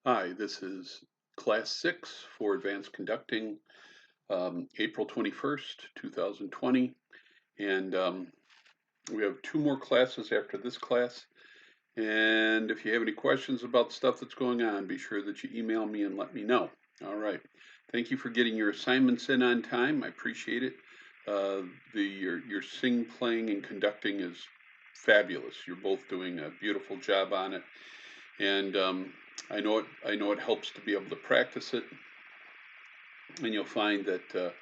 Hi, this is Class 6 for Advanced Conducting, April 21st, 2020. And we have two more classes after this class. And if you have any questions about stuff that's going on, be sure that you email me and let me know. All right. Thank you for getting your assignments in on time. I appreciate it. Your sing, playing, and conducting is fabulous. You're both doing a beautiful job on it. And I know it helps to be able to practice it, and you'll find that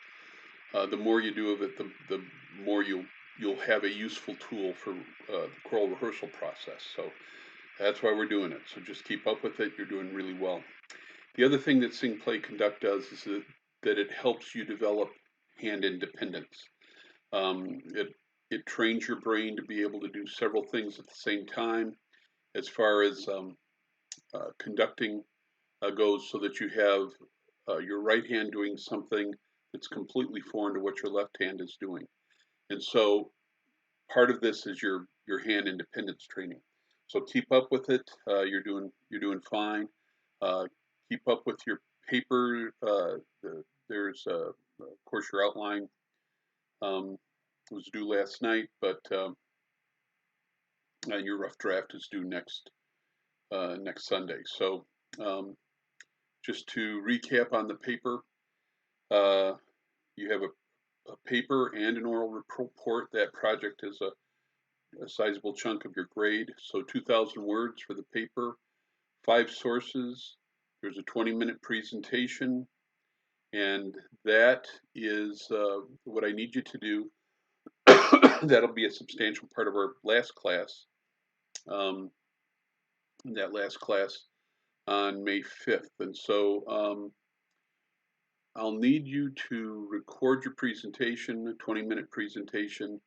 the more you do of it, the more you'll have a useful tool for the choral rehearsal process. So that's why we're doing it. So just keep up with it. You're doing really well. The other thing that Sing Play Conduct does is that it helps you develop hand independence. It trains your brain to be able to do several things at the same time, as far as conducting goes, so that you have your right hand doing something that's completely foreign to what your left hand is doing. And so part of this is your hand independence training. So keep up with it. You're doing fine. Uh, Keep up with your paper. There's of course your outline um, was due last night, but your rough draft is due next Sunday. So um, just to recap on the paper, uh, you have a paper and an oral report. That project is a sizable chunk of your grade. So 2,000 words for the paper, 5 sources. There's a 20-minute presentation, and that is what I need you to do. That'll be a substantial part of our last class, um, that last class on May 5th. And so I'll need you to record your presentation, a 20-minute presentation,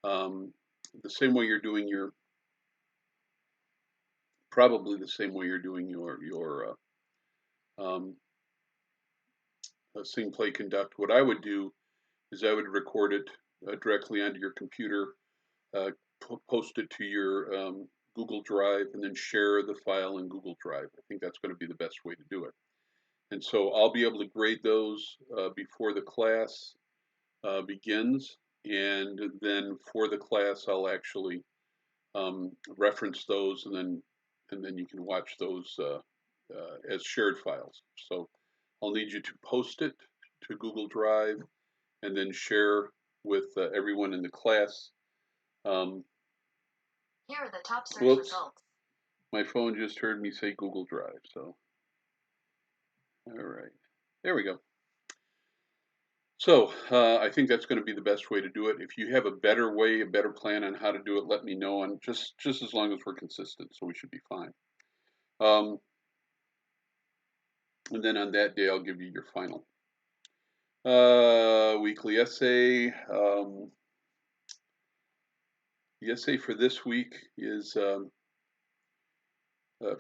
um, the same way you're doing probably the same way you're doing your um, sing, play, conduct. What I would do is I would record it directly onto your computer, uh, post it to your Google Drive, and then share the file in Google Drive. I think that's going to be the best way to do it. And so I'll be able to grade those before the class begins, and then for the class I'll actually reference those, and then you can watch those as shared files. So I'll need you to post it to Google Drive and then share with everyone in the class. Um, Here are the top search results. My phone just heard me say Google Drive, so all right, there we go. So I think that's going to be the best way to do it. If you have a better way, a better plan on how to do it, let me know. And just as long as we're consistent, so we should be fine. And then on that day, I'll give you your final. Weekly essay. The essay for this week is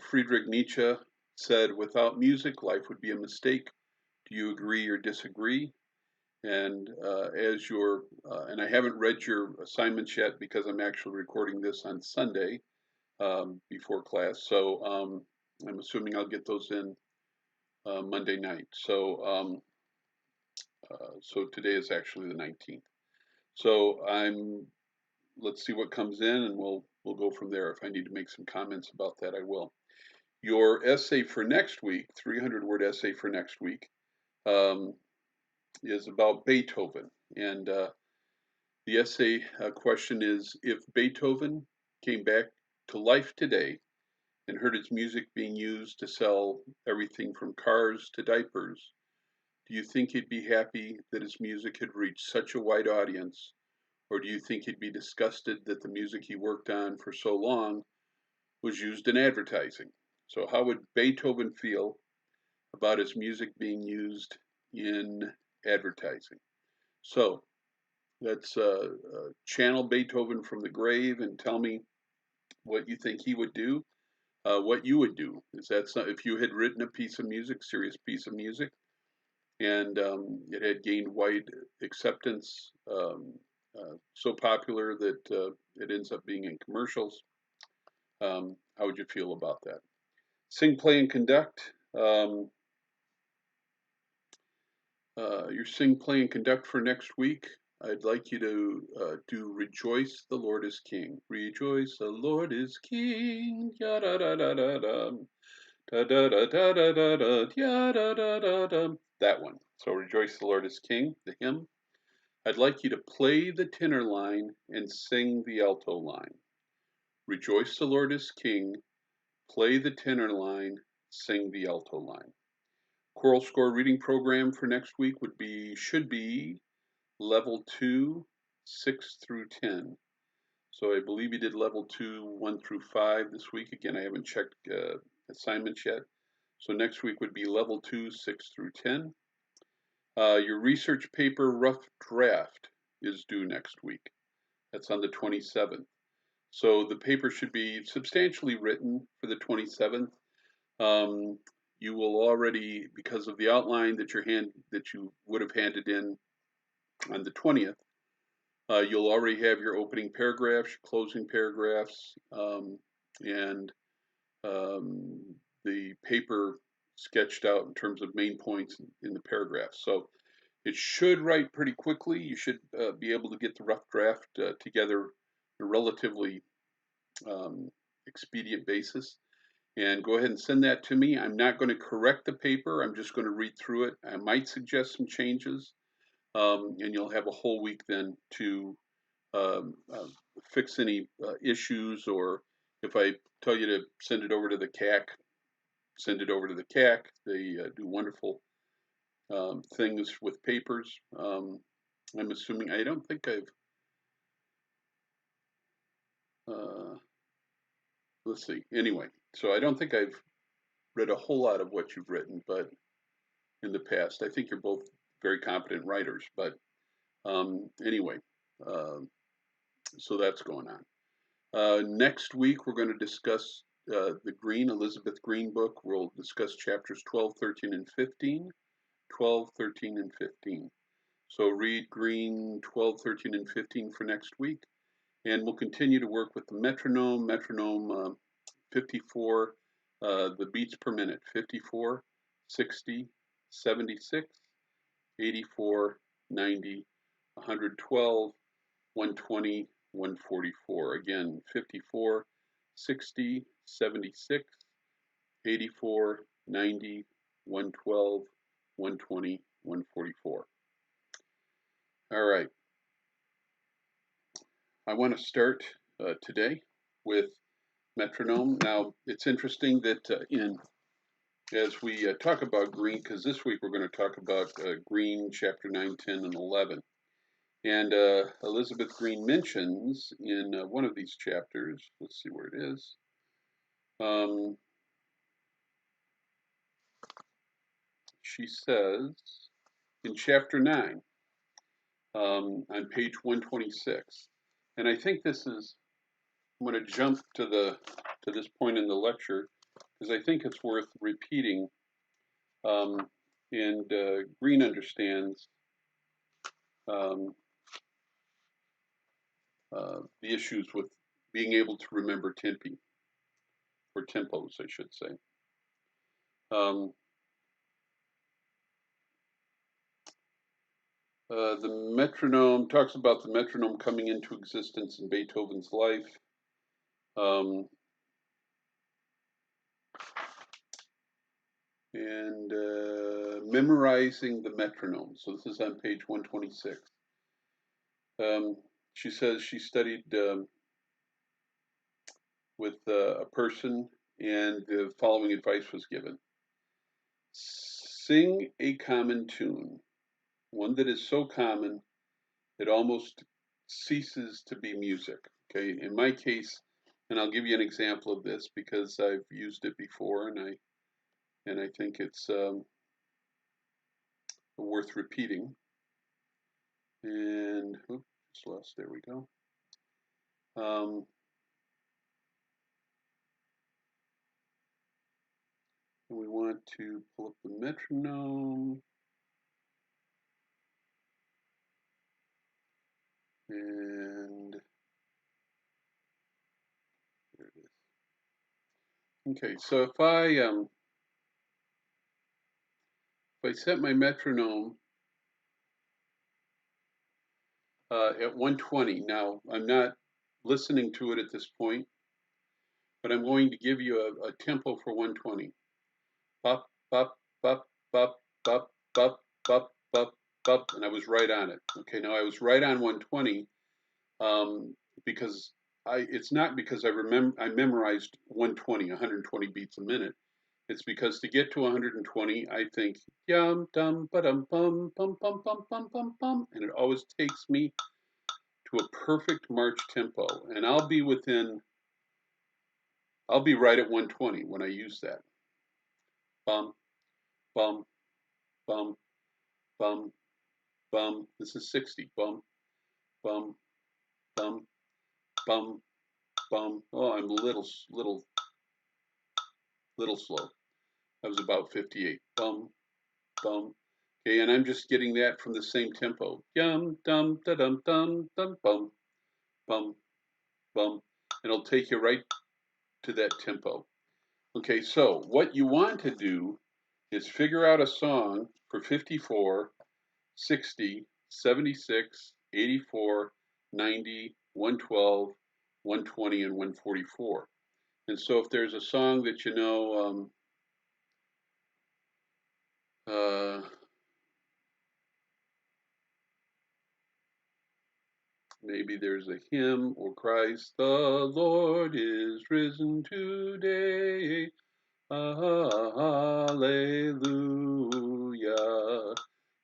Friedrich Nietzsche said, "Without music, life would be a mistake. Do you agree or disagree?" And and I haven't read your assignments yet because I'm actually recording this on Sunday before class. So I'm assuming I'll get those in Monday night. So today is actually the 19th. So let's see what comes in, and we'll go from there. If I need to make some comments about that, I will. Your essay for next week, 300-word essay for next week, um, is about Beethoven. And the essay question is, if Beethoven came back to life today and heard his music being used to sell everything from cars to diapers, do you think he'd be happy that his music had reached such a wide audience, or do you think he'd be disgusted that the music he worked on for so long was used in advertising? So how would Beethoven feel about his music being used in advertising? So let's channel Beethoven from the grave and tell me what you think he would do, what you would do. Is that if you had written a piece of music, serious piece of music, and it had gained wide acceptance, so popular that it ends up being in commercials? How would you feel about that? Sing, play, and conduct. Your sing, play, and conduct for next week. I'd like you to do Rejoice, the Lord is King. Rejoice, the Lord is King. Ya da da da da da. Da da da da da da da. Ya da da da da. That one. So Rejoice, the Lord is King, the hymn. I'd like you to play the tenor line and sing the alto line. Rejoice, the Lord is King. Play the tenor line, sing the alto line. Choral score reading program for next week should be level 2, 6 through 10. So I believe you did level 2, 1 through 5 this week. Again, I haven't checked assignments yet. So next week would be level 2, 6 through 10. Your research paper rough draft is due next week. That's on the 27th. So the paper should be substantially written for the 27th. You will already, because of the outline that you would have handed in on the 20th, you'll already have your opening paragraphs, closing paragraphs, and the paper sketched out in terms of main points in the paragraphs. So it should write pretty quickly. You should be able to get the rough draft together in a relatively expedient basis. And go ahead and send that to me. I'm not going to correct the paper. I'm just going to read through it. I might suggest some changes, and you'll have a whole week then to fix any issues, or if I tell you to send it over to the CAC, send it over to the CAC. They do wonderful things with papers. I'm assuming, I don't think I've, let's see, anyway, so I don't think I've read a whole lot of what you've written, but in the past, I think you're both very competent writers, but anyway, so that's going on. Next week, we're going to discuss the Elizabeth Green book. We'll discuss chapters 12, 13, and 15. 12, 13, and 15. So read Green 12, 13, and 15 for next week. And we'll continue to work with the metronome, 54, the beats per minute, 54, 60, 76, 84, 90, 112, 120, 144. Again, 54, 60, 76, 84, 90, 112, 120, 144. All right. I want to start today with metronome. Now, it's interesting that as we talk about Green, because this week we're going to talk about Green, chapter 9, 10, and 11. And Elizabeth Green mentions in one of these chapters, let's see where it is. She says in chapter 9, on page 126, and I think this is, I'm going to jump to this point in the lecture because I think it's worth repeating. And Green understands the issues with being able to remember tempi, or tempos, I should say. The metronome talks about the metronome coming into existence in Beethoven's life. And memorizing the metronome. So this is on page 126. She says she studied with a person, and the following advice was given. Sing a common tune, one that is so common it almost ceases to be music. Okay, in my case, and I'll give you an example of this because I've used it before, and I think it's worth repeating. And oops, just lost. There we go. We want to pull up the metronome. And there it is. Okay, so if I set my metronome at 120, now I'm not listening to it at this point, but I'm going to give you a tempo for 120. Bop, bop, bop, bop, bop, bop, bop, bop, bop, and I was right on it. Okay, now I was right on 120 because it's not because I memorized 120, 120 beats a minute. It's because to get to 120, I think yum dum ba dum bum bum bum bum bum bum bum, and it always takes me to a perfect march tempo, and I'll be right at 120 when I use that. Bum bum bum bum bum. This is 60. Bum bum bum bum bum. Oh, I'm a little slow. That was about 58. Bum bum. Okay, and I'm just getting that from the same tempo. Yum dum da dum dum dum bum bum bum. And it'll take you right to that tempo. Okay, so what you want to do is figure out a song for 54, 60, 76, 84, 90, 112, 120, and 144. And so if there's a song that you know, maybe there's a hymn or Christ the Lord is risen today. Hallelujah.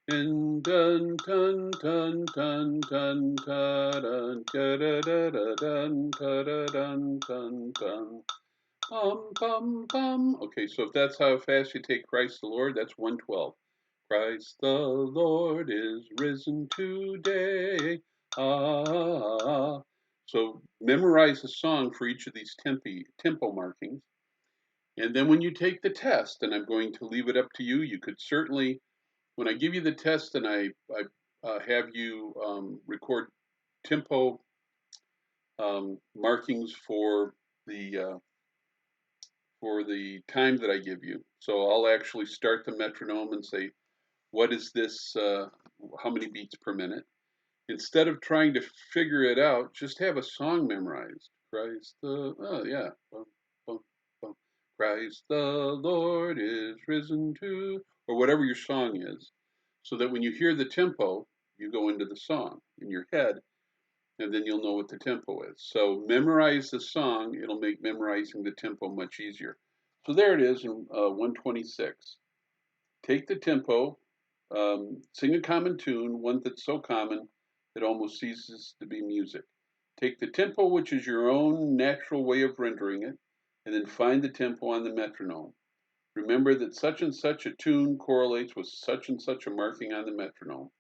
And dun dun dun dun dun dun dun dun dun dun dun. Bum bum bum. Okay, so if that's how fast you take Christ the Lord, that's 112. Christ the Lord is risen today. Ah. So memorize a song for each of these tempo markings. And then when you take the test, and I'm going to leave it up to you, you could certainly, when I give you the test and I have you record tempo markings for the time that I give you. So I'll actually start the metronome and say, what is this, how many beats per minute? Instead of trying to figure it out, just have a song memorized. Christ the, oh yeah, bum, bum, bum. Christ the Lord is risen to, or whatever your song is, so that when you hear the tempo, you go into the song in your head, and then you'll know what the tempo is. So memorize the song, it'll make memorizing the tempo much easier. So there it is in 126. Take the tempo, sing a common tune, one that's so common it almost ceases to be music. Take the tempo, which is your own natural way of rendering it, and then find the tempo on the metronome. Remember that such and such a tune correlates with such and such a marking on the metronome.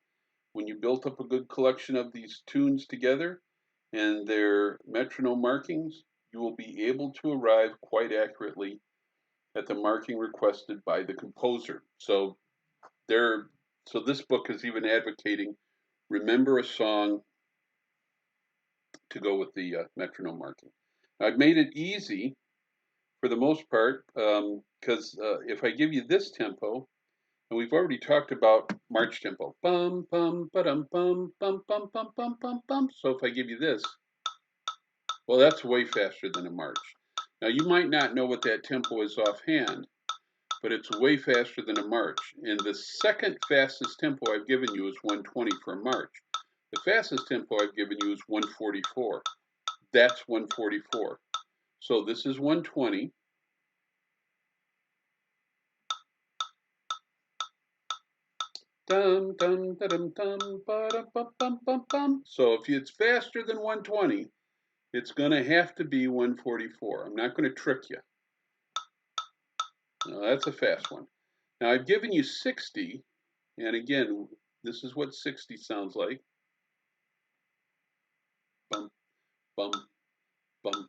When you built up a good collection of these tunes together and their metronome markings, you will be able to arrive quite accurately at the marking requested by the composer. So this book is even advocating remember a song to go with the metronome marking. I've made it easy for the most part because if I give you this tempo, and we've already talked about march tempo, bum bum ba-dum bum bum bum bum bum bum bum. So if I give you this, well, that's way faster than a march. Now you might not know what that tempo is offhand, but it's way faster than a march. And the second fastest tempo I've given you is 120 for a march. The fastest tempo I've given you is 144. That's 144. So this is 120. Dum dum da dum dum ba da bum bum bum bum. So if it's faster than 120, it's going to have to be 144. I'm not going to trick you. No, that's a fast one. Now I've given you 60, and again, this is what 60 sounds like. Bum bum bum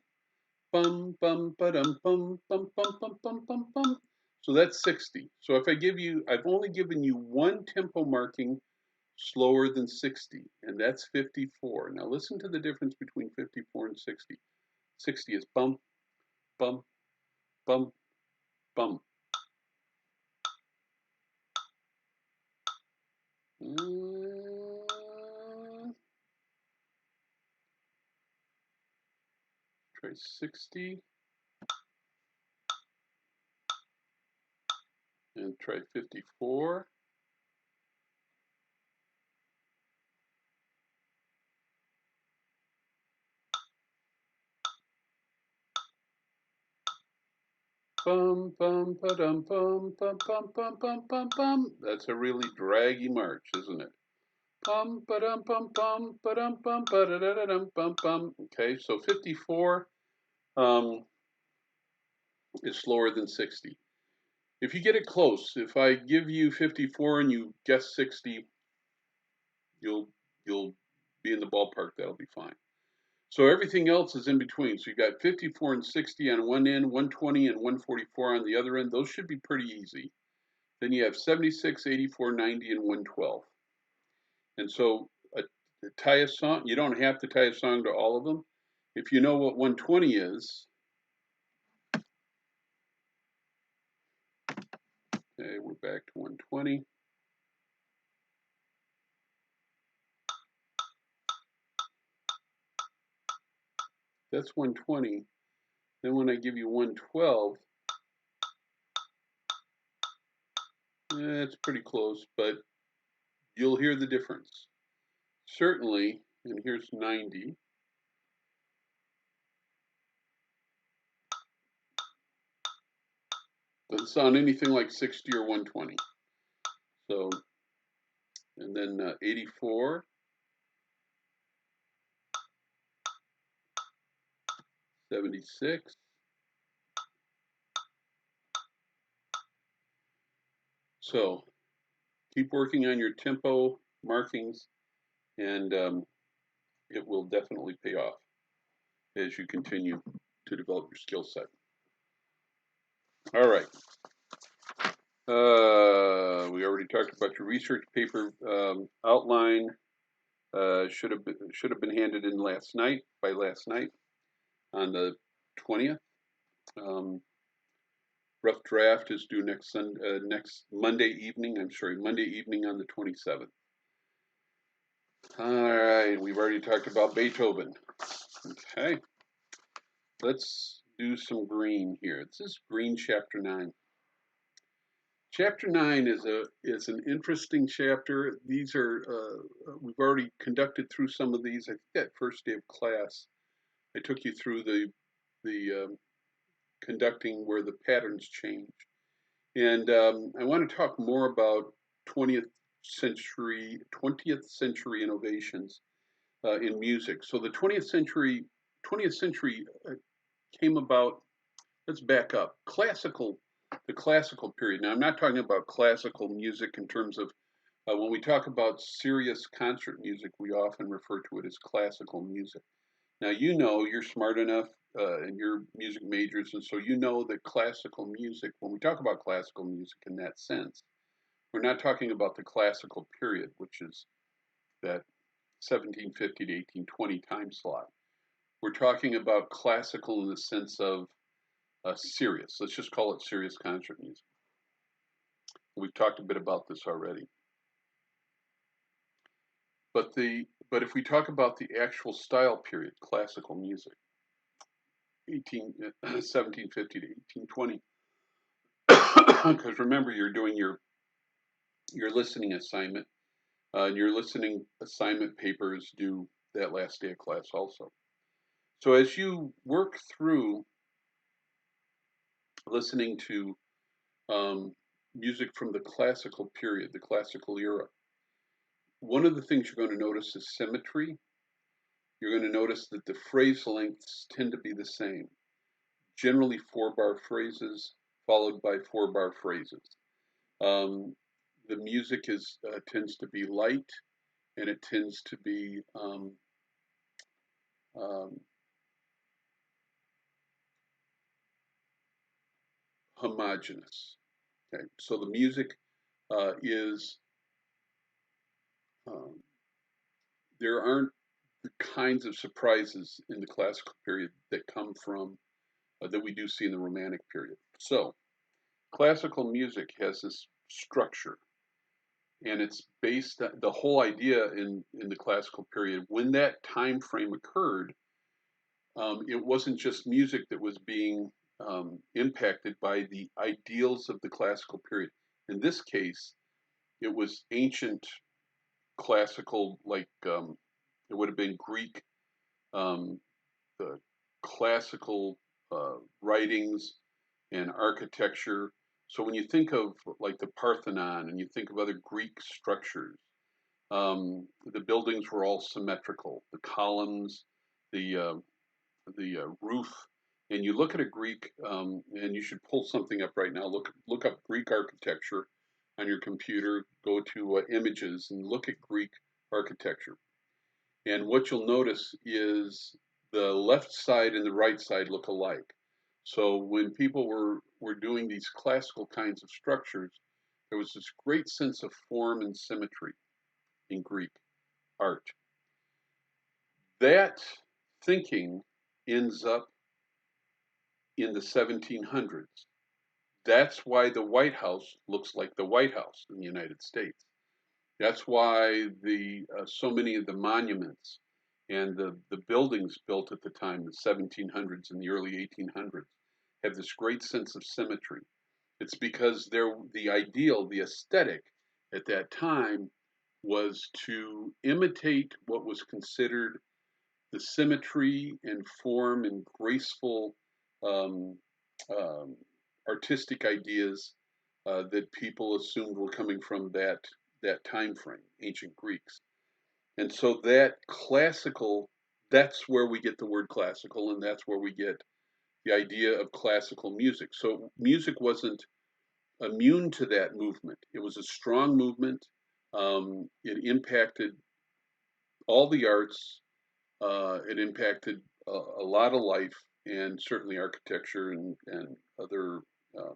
bum bum ba-dum bum bum bum bum bum bum bum. So that's 60. So if I've only given you one tempo marking slower than 60, and that's 54. Now listen to the difference between 54 and 60. 60 is bum, bum, bum, bum. Try 60. And try 54. Bum, bum, ba-dum, bum, bum, bum, bum, bum, bum, bum. That's a really draggy march, isn't it? Bum, ba-dum, bum, bum, ba-dum, bum, ba-da-da-da-dum, bum, bum. Okay, so 54 is slower than 60. If you get it close, if I give you 54 and you guess 60, you'll be in the ballpark. That'll be fine. So everything else is in between. So you got 54 and 60 on one end, 120 and 144 on the other end. Those should be pretty easy. Then you have 76, 84, 90, and 112. And so tie a song, you don't have to tie a song to all of them. If you know what 120 is, okay, we're back to 120. That's 120. Then when I give you 112, it's pretty close, but you'll hear the difference. Certainly, and here's 90. Doesn't sound anything like 60 or 120. So, and then 84, 76. So keep working on your tempo markings, and it will definitely pay off as you continue to develop your skill set. All right. We already talked about your research paper outline. Should have been handed in last night on the 20th. Rough draft is due next Monday evening. I'm sorry, Monday evening on the 27th. All right, we've already talked about Beethoven. Okay, let's do some green here. This is green chapter 9. Chapter 9 is an interesting chapter. These are we've already conducted through some of these. I think that first day of class, I took you through the conducting where the patterns change, and I want to talk more about 20th century innovations in music. So the 20th century came about. Let's back up. The classical period. Now, I'm not talking about classical music in terms of when we talk about serious concert music, we often refer to it as classical music. Now, you're smart enough and you're music majors, and so you know that classical music, when we talk about classical music in that sense, we're not talking about the classical period, which is that 1750 to 1820 time slot. We're talking about classical in the sense of serious. Let's just call it serious concert music. We've talked a bit about this already. But if we talk about the actual style period, classical music, 1750 to 1820, because remember you're doing your listening assignment, and your listening assignment papers due that last day of class also. So as you work through listening to music from the classical period, the classical era, one of the things you're going to notice is symmetry. You're going to notice that the phrase lengths tend to be the same, generally 4-bar phrases followed by 4-bar phrases. The music tends to be light, and it tends to be homogeneous. Okay, so the music is there aren't the kinds of surprises in the classical period that come from that we do see in the Romantic period. So classical music has this structure, and it's based on the whole idea in the classical period. When that time frame occurred, it wasn't just music that was being impacted by the ideals of the classical period. In this case, it was ancient classical, like it would have been Greek, um, the classical writings and architecture. So when you think of like the Parthenon and you think of other Greek structures, the buildings were all symmetrical. The columns, the roof, and you look at a Greek, and you should pull something up right now. Look up Greek architecture on your computer. Go to images and look at Greek architecture. And what you'll notice is the left side and the right side look alike. So when people were doing these classical kinds of structures, there was this great sense of form and symmetry in Greek art. That thinking ends up in the 1700s. That's why the White House looks like the White House in the United States. That's why the so many of the monuments and the buildings built at the time, the 1700s and the early 1800s, have this great sense of symmetry. It's because the ideal, the aesthetic at that time was to imitate what was considered the symmetry and form and graceful um, um, artistic ideas that people assumed were coming from that time frame, ancient Greeks. And so that classical, that's where we get the word classical, and that's where we get the idea of classical music. So music wasn't immune to that movement. It was a strong movement. It impacted all the arts. It impacted a lot of life, and certainly architecture and other um,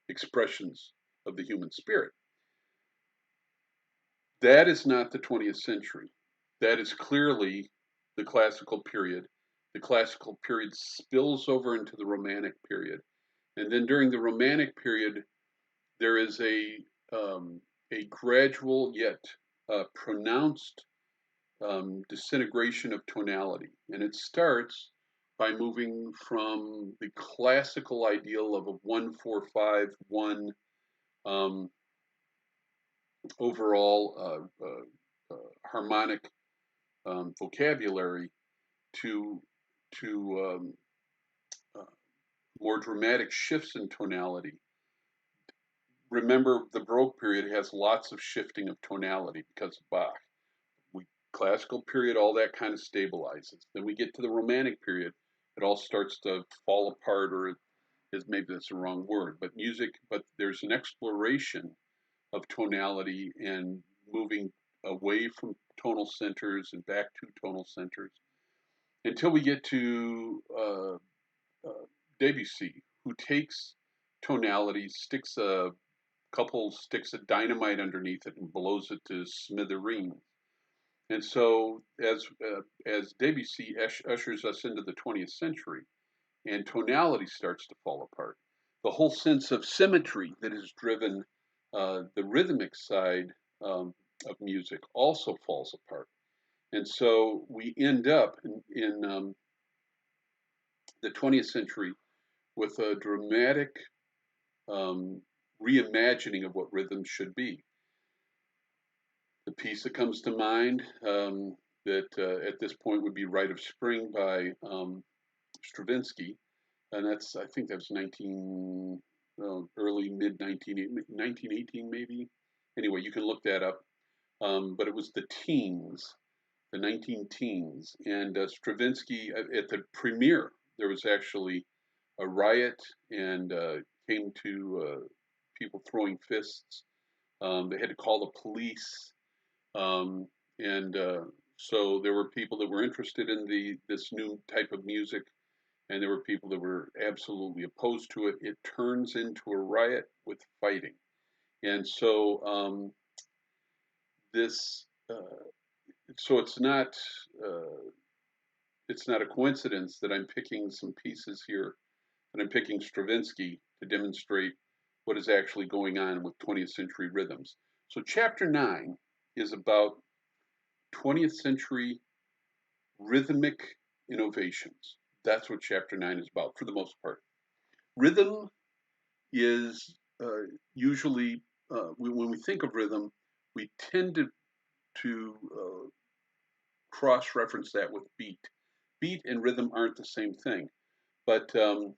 expressions of the human spirit. That is not the 20th century. That is clearly the classical period. The classical period spills over into the Romantic period. And then during the Romantic period, there is a gradual yet pronounced disintegration of tonality. And it starts by moving from the classical ideal of a 1-4-5-1 um, overall harmonic vocabulary to uh, more dramatic shifts in tonality. Remember, the Baroque period has lots of shifting of tonality because of Bach. We classical period, all that kind of stabilizes. Then we get to the Romantic period, it all starts to fall apart, or is maybe that's the wrong word, but there's an exploration of tonality and moving away from tonal centers and back to tonal centers until we get to Debussy, who takes tonality, sticks a couple sticks of dynamite underneath it and blows it to smithereens. And so, as Debussy ushers us into the 20th century, and tonality starts to fall apart, the whole sense of symmetry that has driven the rhythmic side of music also falls apart. And so we end up in the 20th century with a dramatic um, reimagining of what rhythm should be. The piece that comes to mind that at this point would be Rite of Spring by Stravinsky, and I think that was early mid 1918 maybe. Anyway, you can look that up. But it was the teens, the 19 teens, and Stravinsky at the premiere. There was actually a riot and came to people throwing fists. They had to call the police, um, and so there were people that were interested in this new type of music, and there were people that were absolutely opposed to it. It turns into a riot with fighting, and so this so uh, it's not a coincidence that I'm picking some pieces here and I'm picking Stravinsky to demonstrate what is actually going on with 20th century rhythms. So chapter 9 is about 20th century rhythmic innovations. That's what chapter 9 is about for the most part. Rhythm is usually, when we think of rhythm, we tend to cross-reference that with beat. Beat and rhythm aren't the same thing, but for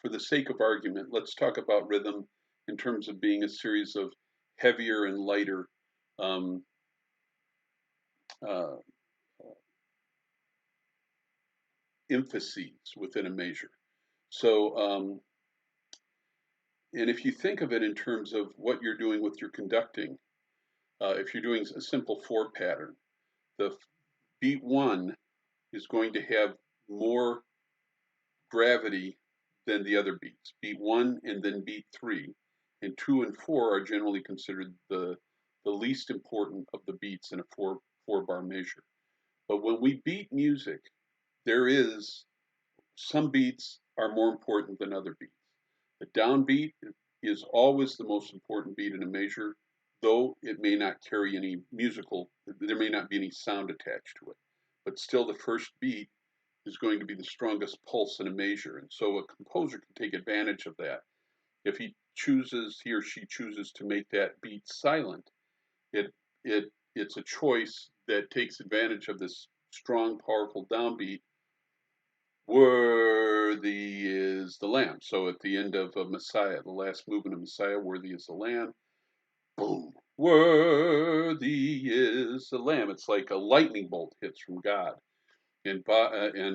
the sake of argument, let's talk about rhythm in terms of being a series of heavier and lighter um, uh, emphases within a measure. So, and if you think of it in terms of what you're doing with your conducting, if you're doing a simple 4 pattern, the beat 1 is going to have more gravity than the other beats. Beat 1 and then beat 3, and 2 and 4 are generally considered the least important of the beats in a 4 bar measure. But when we beat music, there is some beats are more important than other beats. The downbeat is always the most important beat in a measure, though it may not carry any musical, there may not be any sound attached to it. But still, the first beat is going to be the strongest pulse in a measure. And so a composer can take advantage of that. If he or she chooses to make that beat silent, it's a choice that takes advantage of this strong, powerful downbeat. Worthy is the Lamb. So at the end of Messiah, the last movement of Messiah, worthy is the Lamb. Boom. Worthy is the Lamb. It's like a lightning bolt hits from God. And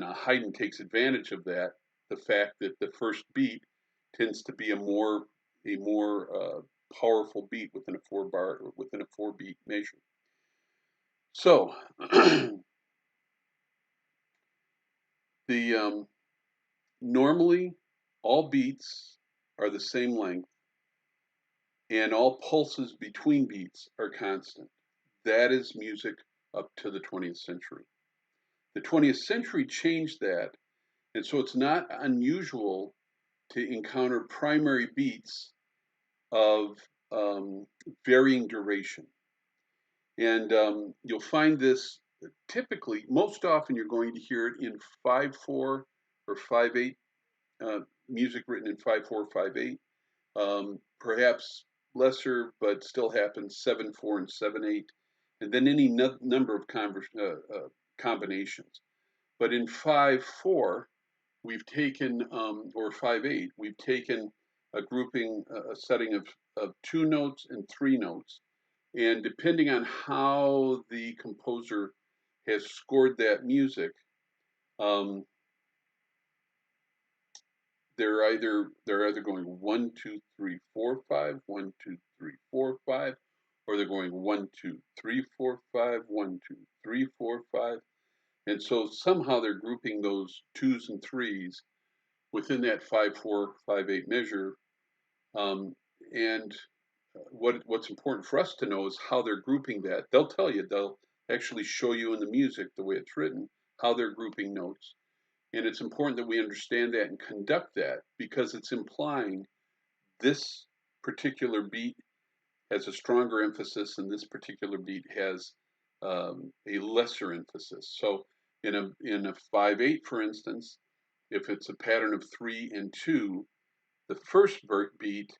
Haydn takes advantage of that. The fact that the first beat tends to be a more powerful beat within a 4 beat measure. So the normally all beats are the same length, and all pulses between beats are constant. That is music up to the 20th century. The 20th century changed that, and so it's not unusual to encounter primary beats of varying duration. And you'll find this typically, most often you're going to hear it in 5/4 or 5/8, music written in 5/4, 5/8. Perhaps lesser, but still happens 7/4 and 7/8, and then any number of combinations. But in 5/4, we've taken, or 5/8, we've taken a grouping, a setting of 2 notes and 3 notes. And depending on how the composer has scored that music, um, they're either going 1, 2, 3, 4, 5, 1, 2, 3, 4, 5, or they're going 1, 2, 3, 4, 5, 1, 2, 3, 4, 5. And so somehow they're grouping those 2s and 3s within that 5/4, 5/8 measure. Um, and what's important for us to know is how they're grouping that. They'll tell you, they'll actually show you in the music, the way it's written, how they're grouping notes. And it's important that we understand that and conduct that, because it's implying this particular beat has a stronger emphasis and this particular beat has a lesser emphasis. So in a 5/8, for instance, if it's a pattern of 3 and 2, the first beat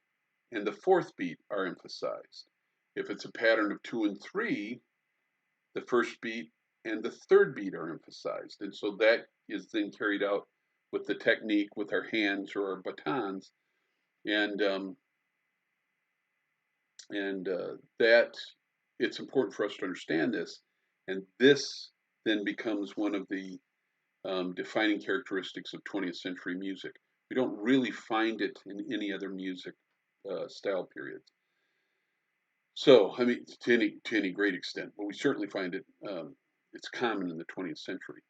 and the fourth beat are emphasized. If it's a pattern of 2 and 3, the first beat and the third beat are emphasized. And so that is then carried out with the technique with our hands or our batons. And that it's important for us to understand this. And this then becomes one of the defining characteristics of 20th century music. We don't really find it in any other music style period. So, I mean, to any great extent, but we certainly find it, it's common in the 20th century.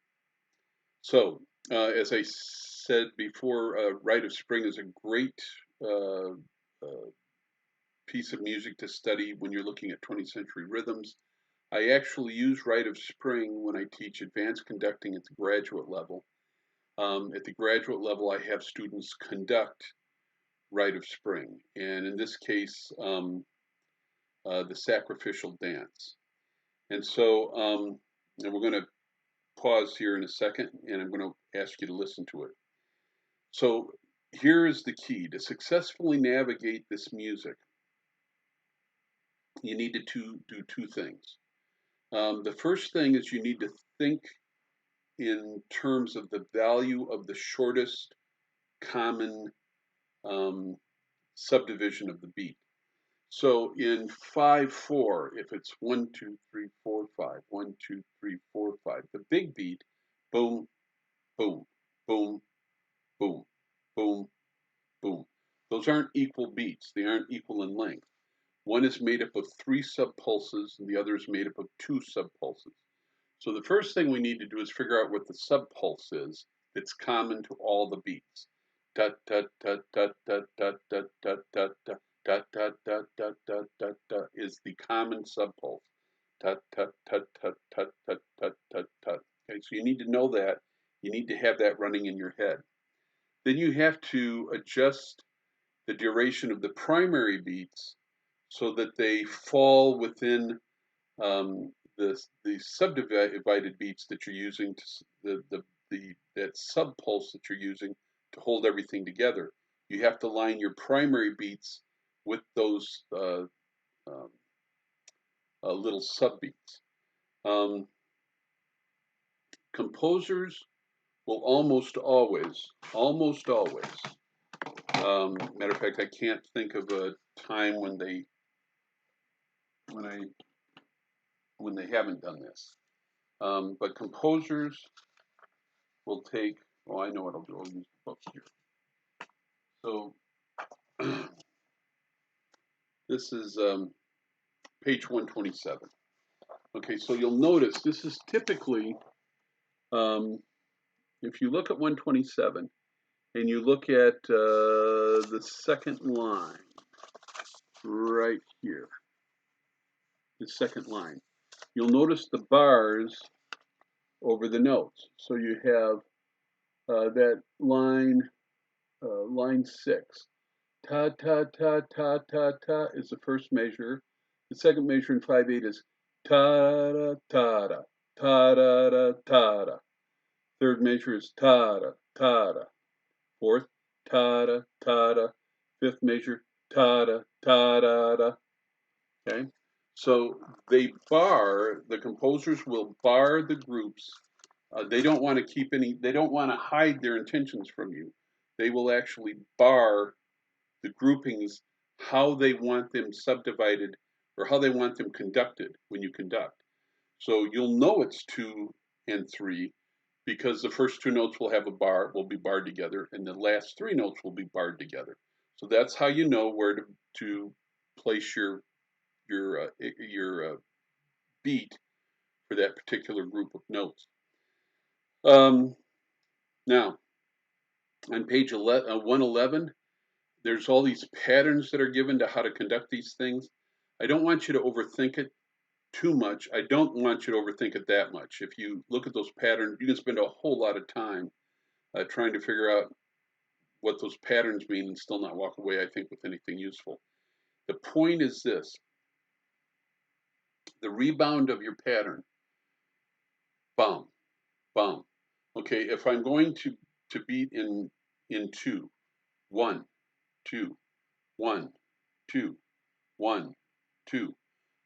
So, as I said before, Rite of Spring is a great uh, uh, piece of music to study when you're looking at 20th century rhythms. I actually use Rite of Spring when I teach advanced conducting at the graduate level. At the graduate level, I have students conduct Rite of Spring, and in this case, the sacrificial dance. And so, and we're going to pause here in a second, and I'm going to ask you to listen to it. So here is the key. To successfully navigate this music, you need to do two things. The first thing is you need to think in terms of the value of the shortest common subdivision of the beat. So in 5/4, if it's 1, 2, 3, 4, 5, 1, 2, 3, 4, 5, the big beat, boom, boom, boom, boom, boom, boom. Those aren't equal beats. They aren't equal in length. One is made up of 3 subpulses, and the other is made up of 2 subpulses. So the first thing we need to do is figure out what the subpulse is that's common to all the beats. Tut tut tut tut tut tut tut tut tut tut tut tut tut tut tut tut tut is the common subpulse. Tut tut tut tut tut tut tut tut tut. Okay, so you need to know that. You need to have that running in your head. Then you have to adjust the duration of the primary beats so that they fall within the subdivided beats that you're using to that subpulse that you're using to hold everything together. You have to line your primary beats with those um, little subbeats. Um, Composers will almost always. Matter of fact, I can't think of a time when when I when they haven't done this. But composers will take, oh, I know what I'll do. I'll use the books here. So this is page 127. Okay, so you'll notice this is typically, if you look at 127 and you look at the second line right here, the second line, you'll notice the bars over the notes. So you have that line 6. Ta ta ta ta ta ta is the first measure. The second measure in 5/8 is ta da ta da ta da da ta da. Third measure is ta da ta da. Fourth, ta da ta da. Fifth measure, ta da ta da da. Okay, so the composers will bar the groups. They don't want to keep any. They don't want to hide their intentions from you. They will actually bar the groupings, how they want them subdivided or how they want them conducted when you conduct. So you'll know it's 2 and 3 because the first 2 notes will be barred together, and the last 3 notes will be barred together. So that's how you know where to place your beat for that particular group of notes. Now, on page 111, there's all these patterns that are given to how to conduct these things. I don't want you to overthink it too much. I don't want you to overthink it that much. If you look at those patterns, you can spend a whole lot of time trying to figure out what those patterns mean and still not walk away, I think, with anything useful. The point is this: the rebound of your pattern, bum, bum. Okay, if I'm going to beat in 2, 1, 2, 1, 2, 1, 2.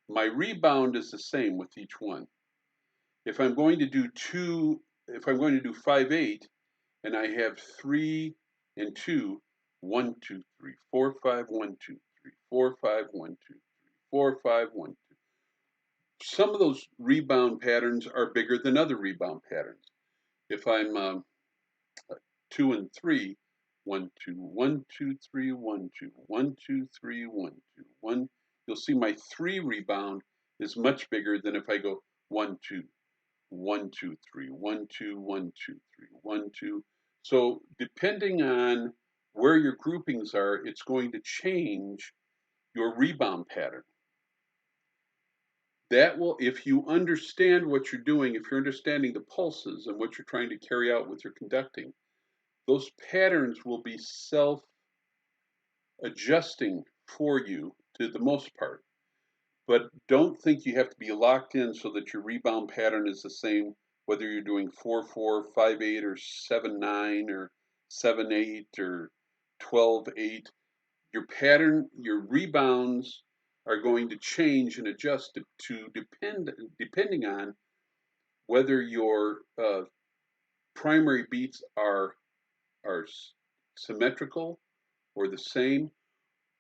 My rebound is the same with each one. If I'm going to do 5/8, and I have 3 and 2, 1, 2, 3, 4, 5, 1, 2, 3, 4, 5, 1, 2, 3, 4, 5, 1, 2. Some of those rebound patterns are bigger than other rebound patterns. If I'm 2 and 3, 1, 2, 1, 2, 3, 1, 2, 1, 2, 3, 1, 2, 1. You'll see my 3 rebound is much bigger than if I go 1, 2, 1, 2, 3, 1, 2, 1, 2, 3, 1, 2. So depending on where your groupings are, it's going to change your rebound pattern. That will, if you understand what you're doing, if you're understanding the pulses and what you're trying to carry out with your conducting, those patterns will be self-adjusting for you to the most part. But don't think you have to be locked in so that your rebound pattern is the same, whether you're doing 4/4, 5/8, or 7/9, or 7/8, or 12/8. Your pattern, your rebounds are going to change and adjust depending on whether your primary beats are symmetrical or the same,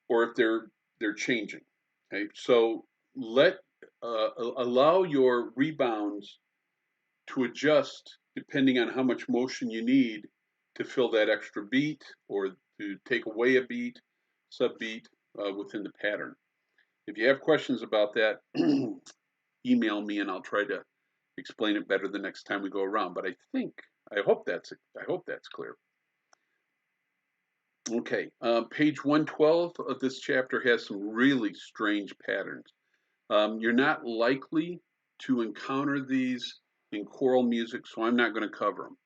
or if they're changing. Okay, so allow your rebounds to adjust depending on how much motion you need to fill that extra beat or to take away a beat, subbeat within the pattern. If you have questions about that, email me and I'll try to explain it better the next time we go around. But I hope that's clear. Okay, page 112 of this chapter has some really strange patterns. You're not likely to encounter these in choral music, so I'm not going to cover them.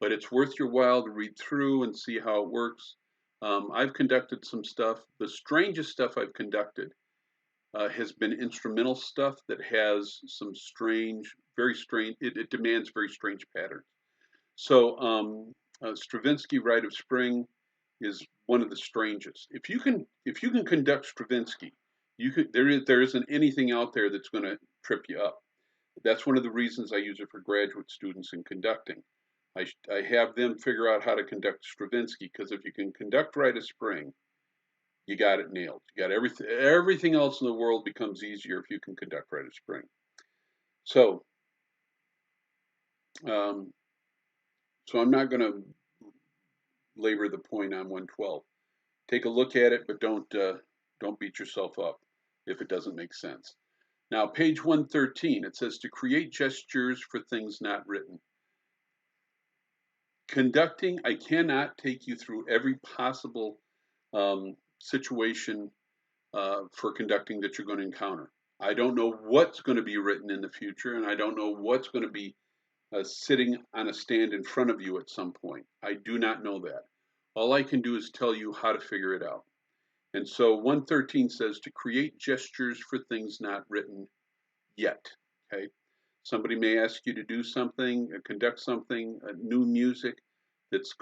But it's worth your while to read through and see how it works. I've conducted some stuff. The strangest stuff I've conducted has been instrumental stuff that has some strange, very strange, it demands very strange patterns. So Stravinsky Rite of Spring is one of the strangest. If you can conduct Stravinsky, there isn't anything out there that's going to trip you up. That's one of the reasons I use it for graduate students in conducting. I have them figure out how to conduct Stravinsky, because if you can conduct Rite of Spring, you got it nailed. You got everything else in the world becomes easier if you can conduct Rite of Spring. So so I'm not going to labor the point on 112. Take a look at it, but don't beat yourself up if it doesn't make sense. Now, page 113, it says to create gestures for things not written. Conducting, I cannot take you through every possible situation for conducting that you're going to encounter. I don't know what's going to be written in the future, and I don't know what's going to be sitting on a stand in front of you at some point. I do not know that. All I can do is tell you how to figure it out. And so 113 says to create gestures for things not written yet. Okay. Somebody may ask you to do something, conduct something, new music that's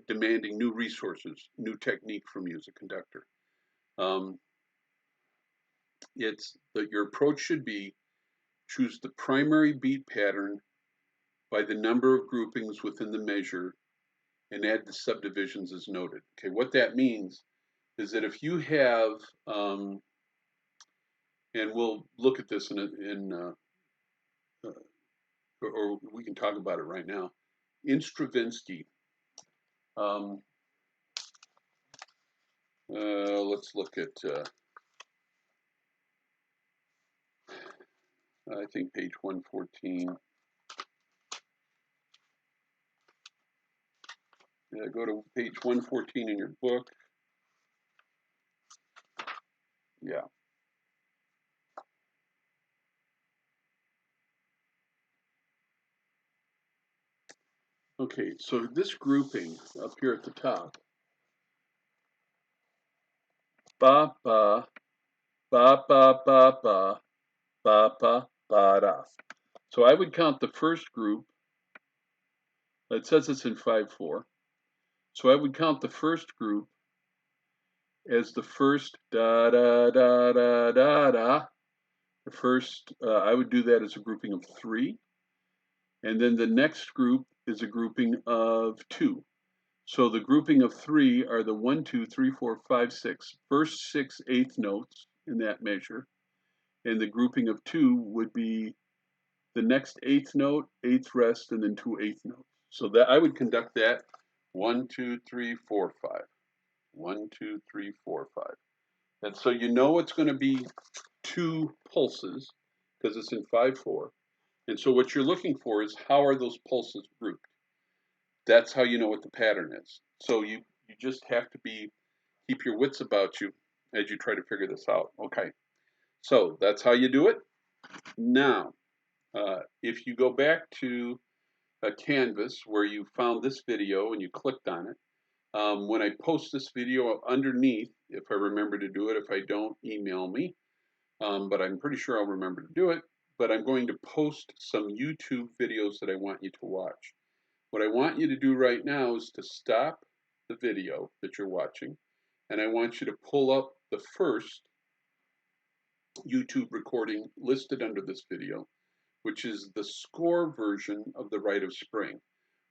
demanding new resources, new technique from you as a conductor. It's that your approach should be choose the primary beat pattern by the number of groupings within the measure and add the subdivisions as noted. Okay, what that means is that if you have, and we'll look at this or we can talk about it right now. In Stravinsky, let's look at, I think page 114. Go to page 114 in your book. Yeah. Okay, so this grouping up here at the top, ba ba ba ba ba ba ba ba ba da. So I would count the first group. It says it's in 5/4. So I would count the first group as the first da da da da da da. The first, I would do that as a grouping of 3. And then the next group is a grouping of 2. So the grouping of 3 are the 1, 2, 3, 4, 5, 6, first 6 eighth notes in that measure. And the grouping of 2 would be the next eighth note, eighth rest, and then 2 eighth notes. So that I would conduct that 1, 2, 3, 4, 5. 1, 2, 3, 4, 5. And so you know it's going to be 2 pulses because it's in 5/4. And so what you're looking for is how are those pulses grouped? That's how you know what the pattern is. So you just have to keep your wits about you as you try to figure this out. Okay. So that's how you do it. Now, if you go back to a Canvas where you found this video and you clicked on it, when I post this video underneath, if I remember to do it, if I don't, email me, but I'm pretty sure I'll remember to do it. But I'm going to post some YouTube videos that I want you to watch. What I want you to do right now is to stop the video that you're watching, and I want you to pull up the first YouTube recording listed under this video, which is the score version of the Rite of Spring.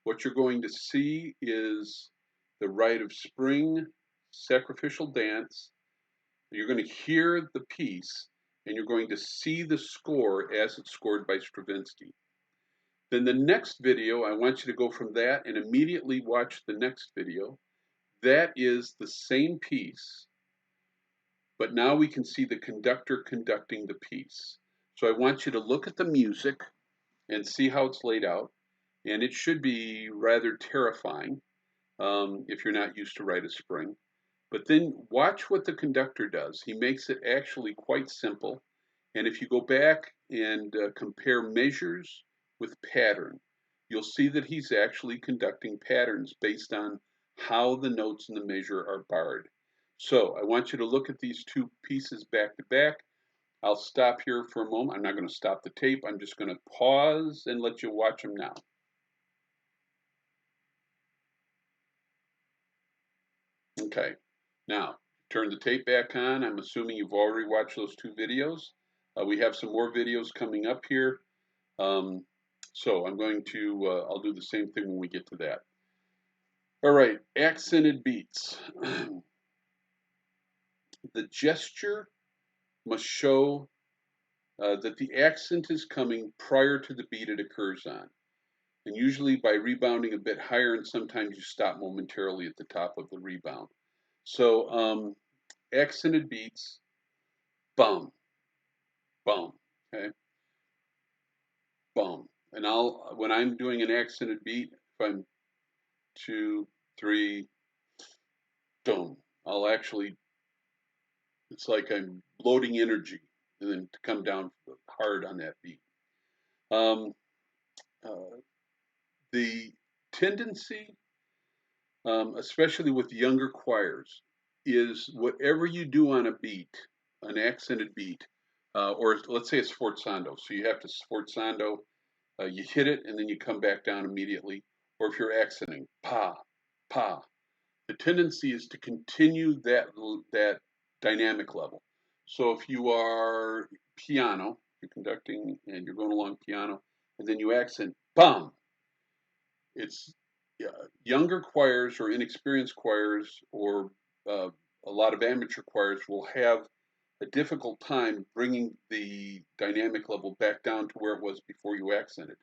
What you're going to see is the Rite of Spring sacrificial dance. You're going to hear the piece, and you're going to see the score as it's scored by Stravinsky. Then the next video, I want you to go from that and immediately watch the next video. That is the same piece, but now we can see the conductor conducting the piece. So I want you to look at the music and see how it's laid out. And it should be rather terrifying if you're not used to Rite of Spring. But then watch what the conductor does. He makes it actually quite simple. And if you go back and compare measures with pattern, you'll see that he's actually conducting patterns based on how the notes in the measure are barred. So I want you to look at these two pieces back to back. I'll stop here for a moment. I'm not going to stop the tape. I'm just going to pause and let you watch them now. Okay, now turn the tape back on. I'm assuming you've already watched those two videos. We have some more videos coming up here. So I'm going to, I'll do the same thing when we get to that. All right, accented beats. The gesture must show that the accent is coming prior to the beat it occurs on. And usually by rebounding a bit higher, and sometimes you stop momentarily at the top of the rebound. So accented beats, bum, bum, okay, bum. And when I'm doing an accented beat, if I'm 2, 3, dum, I'll actually, it's like I'm loading energy and then to come down hard on that beat. Um, uh, the tendency, especially with younger choirs, is whatever you do on a beat, an accented beat, or let's say it's sforzando. So you have to sforzando, you hit it and then you come back down immediately. Or if you're accenting, pa, pa. The tendency is to continue that dynamic level. So if you are piano, you're conducting and you're going along piano, and then you accent, bum. It's younger choirs or inexperienced choirs or a lot of amateur choirs will have a difficult time bringing the dynamic level back down to where it was before you accented.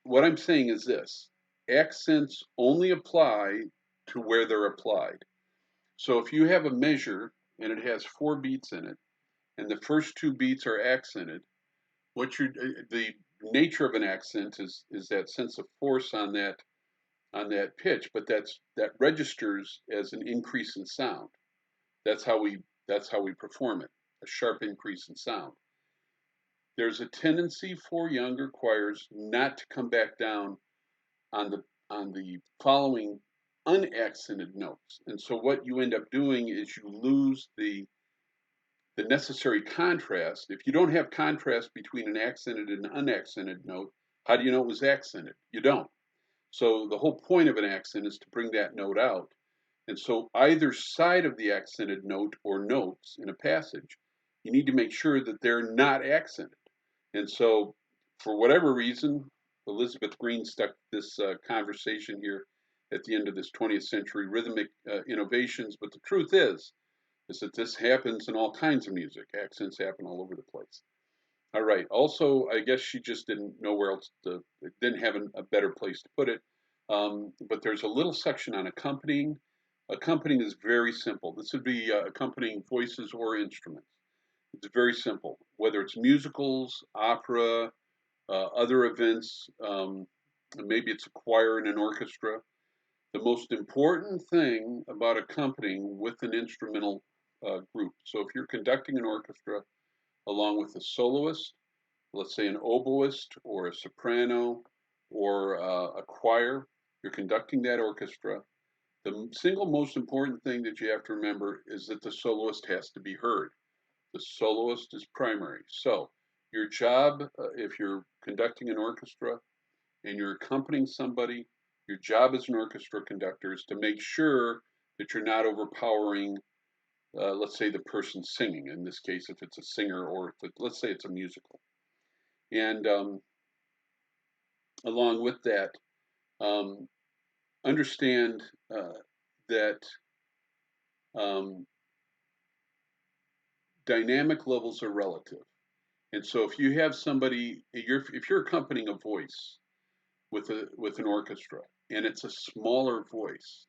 What I'm saying is this: accents only apply to where they're applied. So if you have a measure and it has 4 beats in it, and the first 2 beats are accented, the nature of an accent is that sense of force on that pitch, but that registers as an increase in sound. That's how we perform it, a sharp increase in sound. There's a tendency for younger choirs not to come back down on the following unaccented notes. And so what you end up doing is you lose the necessary contrast. If you don't have contrast between an accented and unaccented note, how do you know it was accented? You don't. So the whole point of an accent is to bring that note out. And so either side of the accented note or notes in a passage, you need to make sure that they're not accented. And so for whatever reason, Elizabeth Green stuck this conversation here at the end of this 20th century rhythmic innovations. But the truth is that this happens in all kinds of music. Accents happen all over the place. All right. Also, I guess she just didn't know where else didn't have a better place to put it. But there's a little section on accompanying. Accompanying is very simple. This would be accompanying voices or instruments. It's very simple. Whether it's musicals, opera, other events, maybe it's a choir and an orchestra. The most important thing about accompanying with an instrumental group. So if you're conducting an orchestra, along with a soloist, let's say an oboist or a soprano or a choir. You're conducting that orchestra. The single most important thing that you have to remember is that the soloist has to be heard. The soloist is primary. So your job, if you're conducting an orchestra and you're accompanying somebody, your job as an orchestra conductor is to make sure that you're not overpowering, let's say, the person singing. In this case, if it's a singer, or if let's say it's a musical. And along with that, um, understand that um, dynamic levels are relative. And so if you have somebody, if you're accompanying a voice with an orchestra and it's a smaller voice,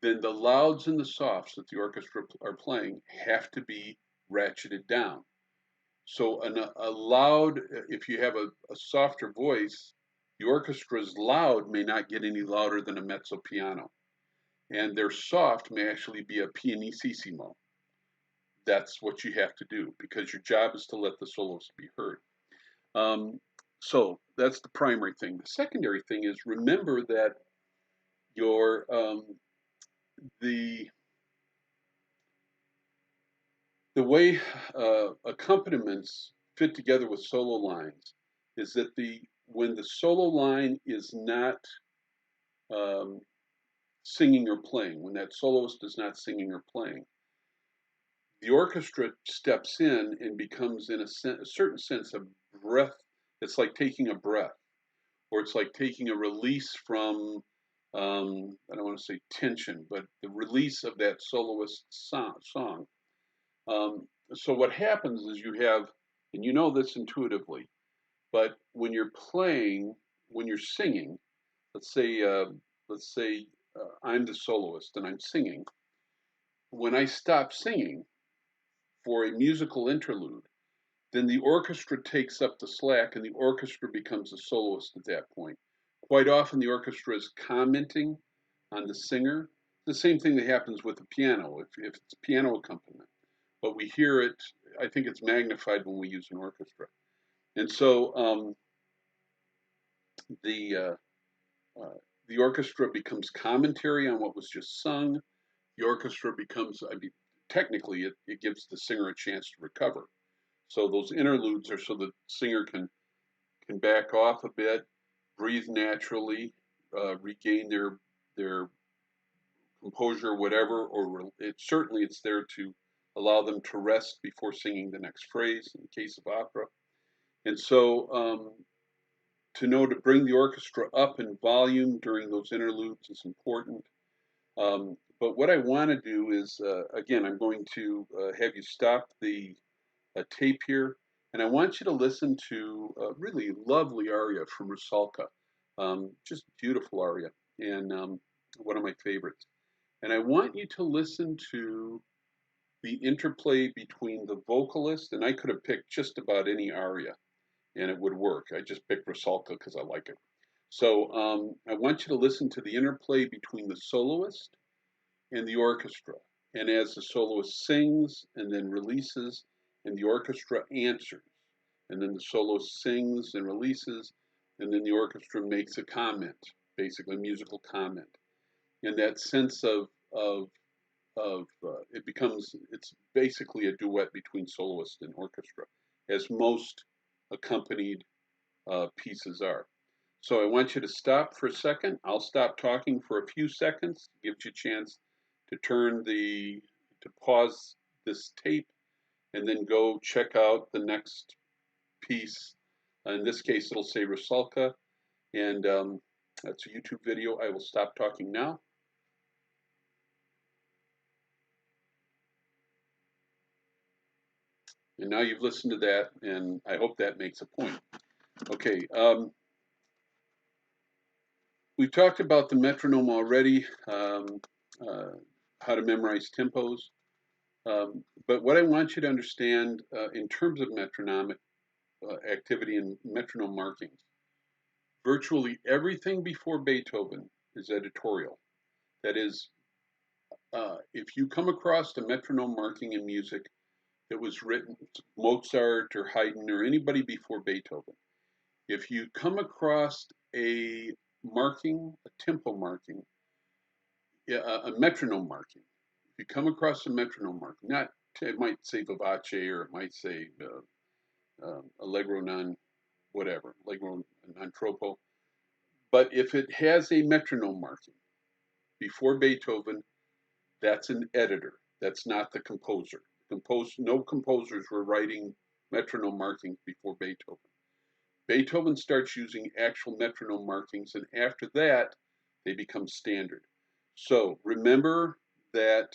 then the louds and the softs that the orchestra are playing have to be ratcheted down. So a loud, if you have a softer voice, the orchestra's loud may not get any louder than a mezzo piano, and their soft may actually be a pianissimo. That's what you have to do because your job is to let the solos be heard. Um, so that's the primary thing. The secondary thing is remember that your the the way accompaniments fit together with solo lines is that the when the solo line is not um, singing or playing, when that soloist is not singing or playing, the orchestra steps in and becomes, in a certain sense, a breath. It's like taking a breath, or it's like taking a release from, I don't want to say tension, but the release of that soloist song. So what happens is you have, and you know this intuitively, but when you're playing, when you're singing, let's say, I'm the soloist and I'm singing. When I stop singing for a musical interlude, then the orchestra takes up the slack and the orchestra becomes a soloist at that point. Quite often, the orchestra is commenting on the singer. The same thing that happens with the piano, if it's piano accompaniment. But we hear it, I think it's magnified when we use an orchestra. And so the, the orchestra becomes commentary on what was just sung. The orchestra becomes, I mean, technically, it gives the singer a chance to recover. So those interludes are so the singer can back off a bit, breathe naturally, regain their composure, or whatever. Or certainly it's there to allow them to rest before singing the next phrase. In the case of opera, and so to know to bring the orchestra up in volume during those interludes is important. But what I want to do is, again, I'm going to have you stop the tape here, and I want you to listen to a really lovely aria from Rusalka, just beautiful aria, and one of my favorites. And I want you to listen to the interplay between the vocalist, and I could have picked just about any aria, and it would work. I just picked Rusalka because I like it. So I want you to listen to the interplay between the soloist and the orchestra. And as the soloist sings and then releases, and the orchestra answers, and then the soloist sings and releases, and then the orchestra makes a comment, basically a musical comment. And that sense of it becomes, it's basically a duet between soloist and orchestra, as most accompanied pieces are. So I want you to stop for a second. I'll stop talking for a few seconds, gives you a chance to to pause this tape and then go check out the next piece. In this case, it'll say Rusalka, and that's a YouTube video. I will stop talking now. And now you've listened to that, and I hope that makes a point. Okay, we've talked about the metronome already, how to memorize tempos. But what I want you to understand in terms of metronomic activity and metronome markings, virtually everything before Beethoven is editorial. That is, if you come across a metronome marking in music, that was written, Mozart or Haydn or anybody before Beethoven. If you come across a marking, a tempo marking, a metronome marking, if you come across a metronome marking, not it might say vivace or it might say allegro non whatever, allegro non troppo, but if it has a metronome marking before Beethoven, that's an editor. That's not the composer. No composers were writing metronome markings before Beethoven. Beethoven starts using actual metronome markings, and after that, they become standard. So remember that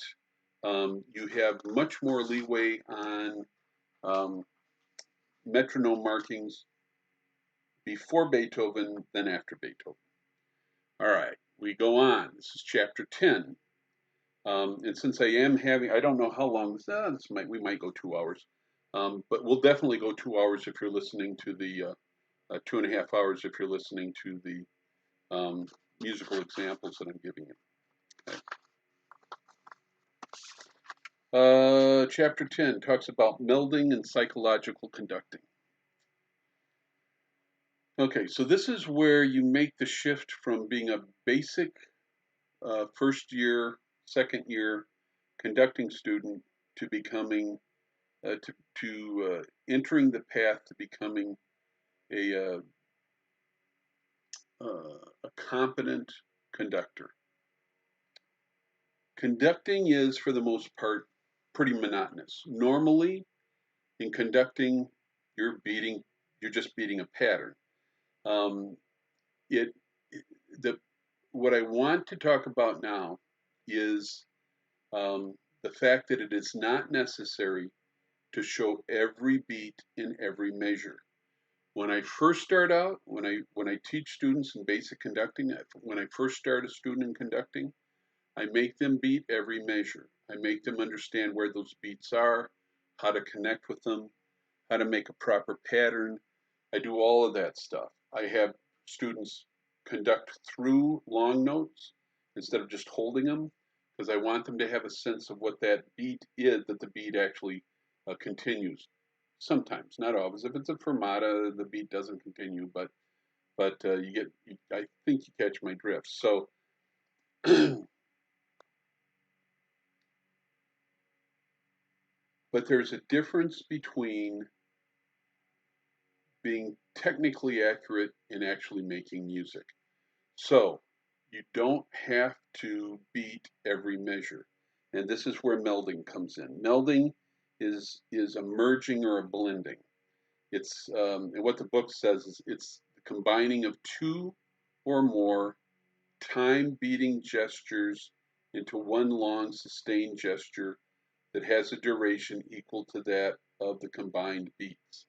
you have much more leeway on um, metronome markings before Beethoven than after Beethoven. All right, we go on. This is chapter 10. And since I don't know how long we might go 2 hours, but we'll definitely go 2 hours if you're listening to the 2.5 hours if you're listening to the musical examples that I'm giving you. Okay. Chapter 10 talks about melding and psychological conducting. Okay, so this is where you make the shift from being a basic first year, second year conducting student to becoming to entering the path to becoming a a competent conductor. Conducting is, for the most part, pretty monotonous. Normally, in conducting, you're just beating a pattern. Um, it, the what I want to talk about now is the fact that it is not necessary to show every beat in every measure. When I first start out, when I teach students in basic conducting, when I first start a student in conducting, I make them beat every measure. I make them understand where those beats are, how to connect with them, how to make a proper pattern. I do all of that stuff. I have students conduct through long notes instead of just holding them because I want them to have a sense of what that beat is, that the beat actually continues. Sometimes, not always. If it's a fermata, the beat doesn't continue, but I think you catch my drift. So but there's a difference between being technically accurate and actually making music. So you don't have to beat every measure. And this is where melding comes in. Melding is a merging or a blending. It's and what the book says is it's the combining of two or more time beating gestures into one long sustained gesture that has a duration equal to that of the combined beats.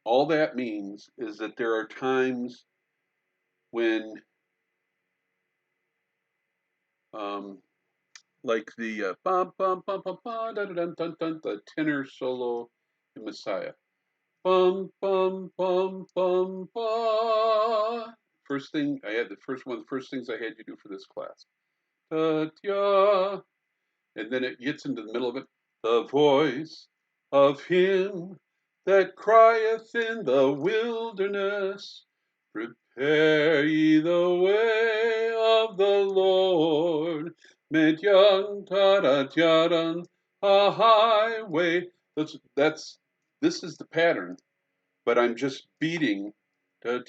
All that means is that there are times when, like the bum bum bum bum bum dun dun dun dun, the tenor solo in Messiah, bum bum bum bum bum. First thing I had, one of the first things I had you do for this class, da, and then it gets into the middle of it, the voice of him that crieth in the wilderness, prepare ye the way of the Lord, medyan taratyaran, a highway. This is the pattern, but I'm just beating da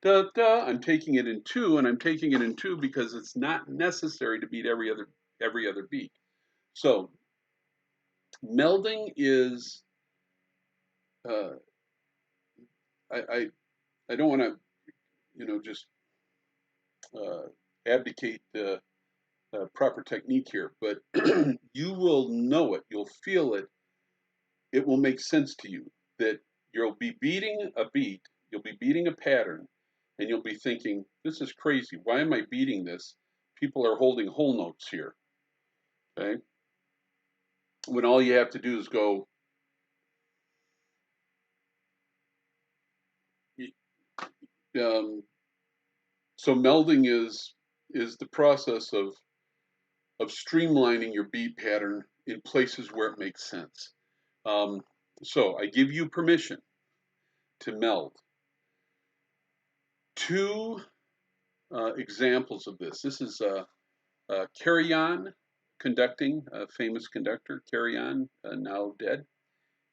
da da. I'm taking it in two, and I'm taking it in two because it's not necessary to beat every other beat. So melding is uh, I I don't want to just abdicate the proper technique here, but you will know it, you'll feel it, it will make sense to you that you'll be beating a beat, you'll be beating a pattern, and you'll be thinking, this is crazy. Why am I beating this? People are holding whole notes here. Okay? When all you have to do is go, so melding is the process of streamlining your beat pattern in places where it makes sense. So I give you permission to meld. Two examples of this. This is Carry-On conducting, a famous conductor, Carry-On, now dead.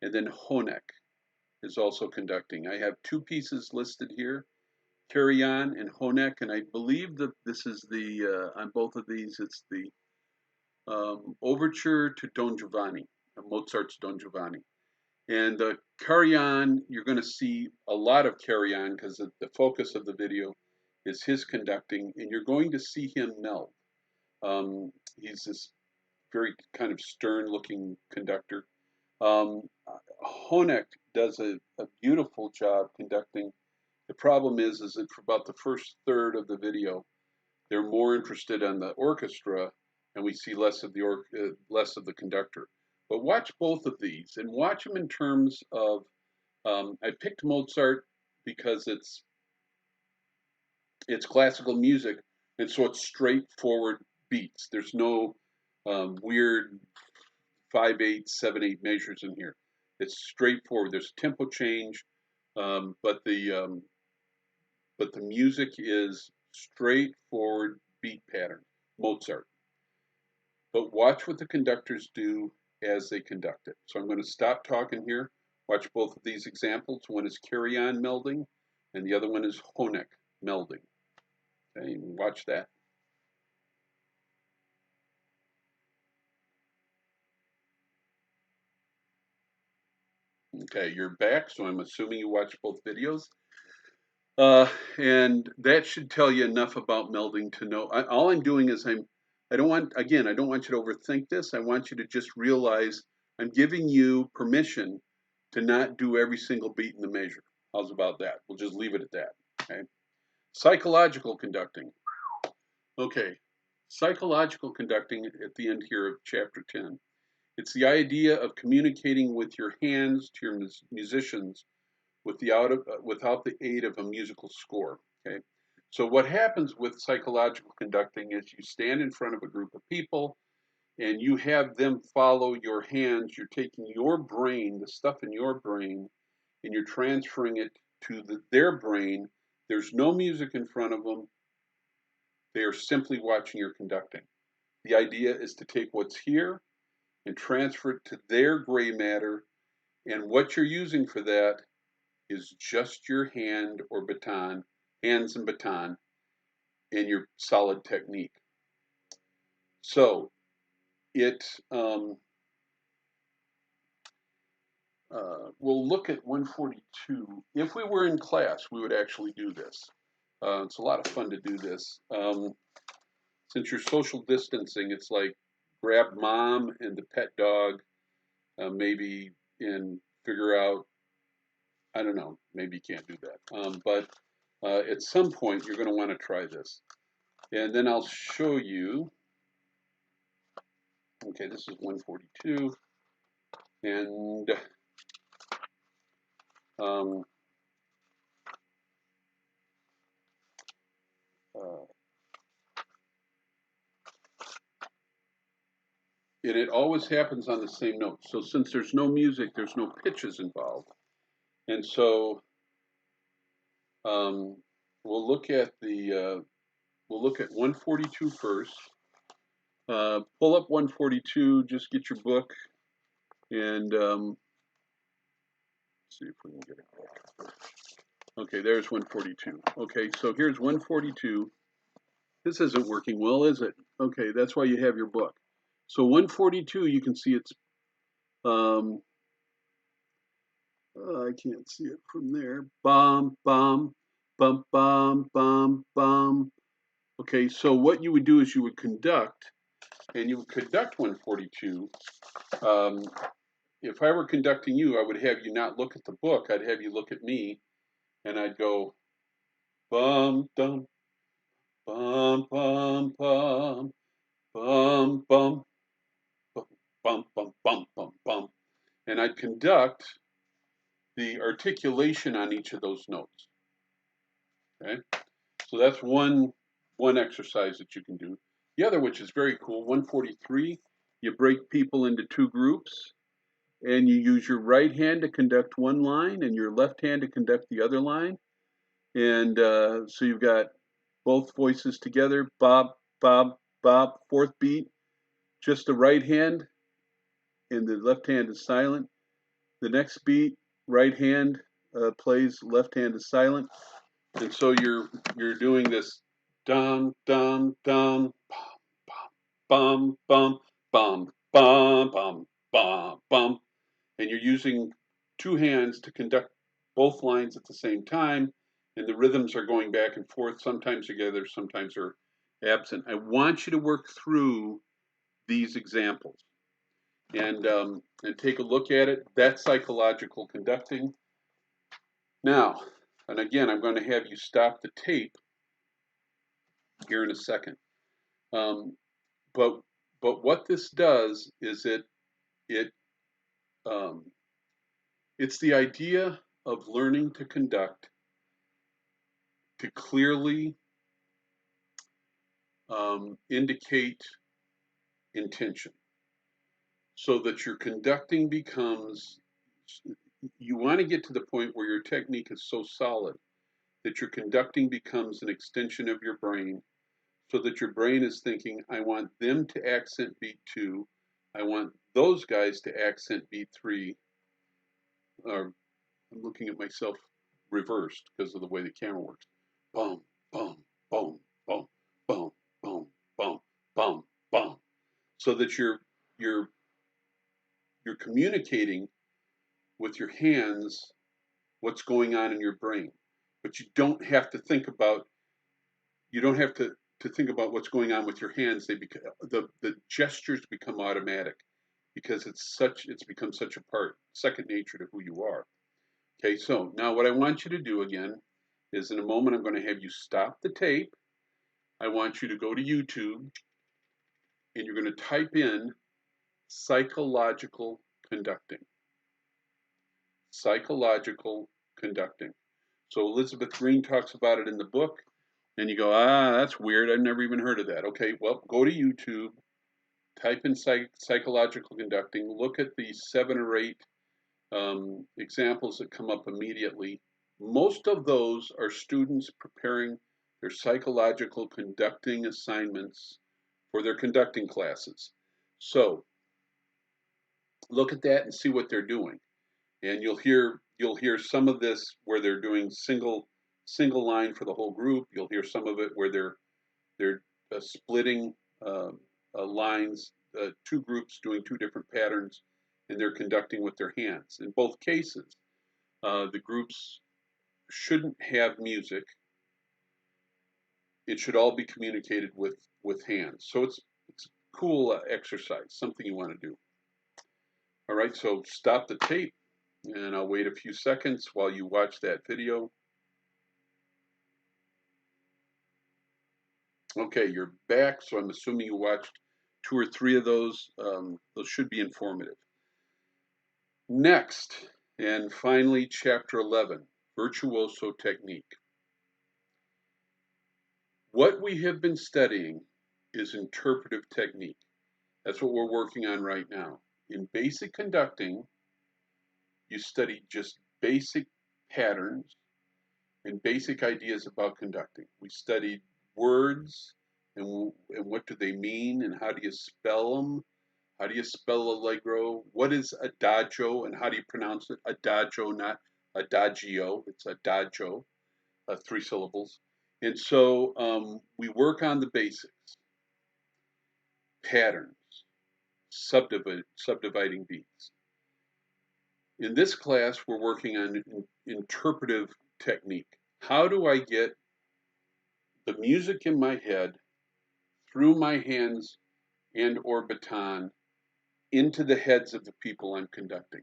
And then Honeck is also conducting. I have two pieces listed here, Carry-On and Honeck, and I believe that this is the, on both of these, it's the Overture to Don Giovanni, Mozart's Don Giovanni. And Carry-On, you're going to see a lot of Carry-On because the focus of the video is his conducting, and you're going to see him meld. He's this very kind of stern-looking conductor. Honeck does a beautiful job conducting. The problem is that for about the first third of the video, they're more interested in the orchestra, and we see less of the conductor. But watch both of these, and watch them in terms of. I picked Mozart because it's classical music, and so it's straightforward beats. There's no weird 5/8, 7/8 measures in here. It's straightforward. There's a tempo change, but the music is straightforward beat pattern, Mozart. But watch what the conductors do as they conduct it. So I'm going to stop talking here. Watch both of these examples. One is Carry-On melding, and the other one is Honeck melding. Okay, watch that. Okay, you're back, so I'm assuming you watched both videos. And that should tell you enough about melding to know. All I'm doing is I don't want you to overthink this. I want you to just realize I'm giving you permission to not do every single beat in the measure. How's about that? We'll just leave it at that. Okay. Psychological conducting. Okay. Psychological conducting at the end here of chapter 10. It's the idea of communicating with your hands to your musicians without the aid of a musical score. Okay, so what happens with psychological conducting is you stand in front of a group of people and you have them follow your hands. You're taking your brain, the stuff in your brain, and you're transferring it to their brain. There's no music in front of them. They are simply watching your conducting. The idea is to take what's here and transfer it to their gray matter, and what you're using for that is just your hands and baton, and your solid technique. So we'll look at 142. If we were in class, we would actually do this. It's a lot of fun to do this. Since you're social distancing, it's like grab mom and the pet dog, maybe, and figure out, I don't know, maybe you can't do that. But at some point, you're going to want to try this. And then I'll show you. Okay, this is 142. And it always happens on the same note. So since there's no music, there's no pitches involved. And so we'll look at 142 first. Pull up 142, just get your book, and see if we can get it back. Okay, there's 142. Okay, so here's 142. This isn't working well, is it? Okay, that's why you have your book. So 142, you can see it's, I can't see it from there. Bum, bum, bum, bum, bum, bum. Okay, so what you would do is you would conduct, and you would conduct 142. If I were conducting you, I would have you not look at the book. I'd have you look at me, and I'd go bum, dum, bum, bum, bum, bum, bum, bum, bum, bum, bum, bum, bum. And I'd conduct the articulation on each of those notes. Okay, so that's one exercise that you can do. The other, which is very cool, 143, You break people into two groups, and you use your right hand to conduct one line and your left hand to conduct the other line. And so you've got both voices together, bob, bob, bob, fourth beat, just the right hand, and the left hand is silent. The next beat, right hand plays, left hand is silent. And so you're doing this dum dum dum bum bum bum bum bum bum bum, and you're using two hands to conduct both lines at the same time, and the rhythms are going back and forth, sometimes together, sometimes they're absent. I want you to work through these examples and take a look at it. That's psychological conducting. Now, and again, I'm going to have you stop the tape here in a second. But what this does is it it's the idea of learning to conduct to clearly indicate intention, so that your conducting becomes. You want to get to the point where your technique is so solid that your conducting becomes an extension of your brain, so that your brain is thinking, I want them to accent beat 2, I want those guys to accent beat 3. Or I'm looking at myself reversed because of the way the camera works. Boom, boom, boom, boom, boom, boom, boom, boom, boom. So that you're communicating with your hands what's going on in your brain. But you don't have to think about think about what's going on with your hands. They become the gestures become automatic because it's become such a second nature to who you are. Okay, so now what I want you to do again is in a moment I'm going to have you stop the tape. I want you to go to YouTube and you're going to type in psychological conducting. Psychological conducting. So Elizabeth Green talks about it in the book, and you go, that's weird. I've never even heard of that. Okay, well, go to YouTube, type in psychological conducting, look at the 7 or 8 examples that come up immediately. Most of those are students preparing their psychological conducting assignments for their conducting classes. So look at that and see what they're doing. And you'll hear some of this where they're doing single line for the whole group. You'll hear some of it where they're splitting lines, 2 groups doing 2 different patterns, and they're conducting with their hands. In both cases, the groups shouldn't have music. It should all be communicated with hands. So it's a cool exercise, something you want to do. All right, so stop the tape, and I'll wait a few seconds while you watch that video. Okay, you're back, so I'm assuming you watched 2 or 3 of those. Those should be informative. Next, and finally, Chapter 11, Virtuoso Technique. What we have been studying is interpretive technique. That's what we're working on right now. In basic conducting, you study just basic patterns and basic ideas about conducting. We studied words and what do they mean and how do you spell them? How do you spell allegro? What is adagio and how do you pronounce it? Adagio, not adagio. It's adagio, 3 syllables. And so we work on the basics, patterns, subdividing beats. In this class, we're working on interpretive technique. How do I get the music in my head through my hands and or baton into the heads of the people I'm conducting?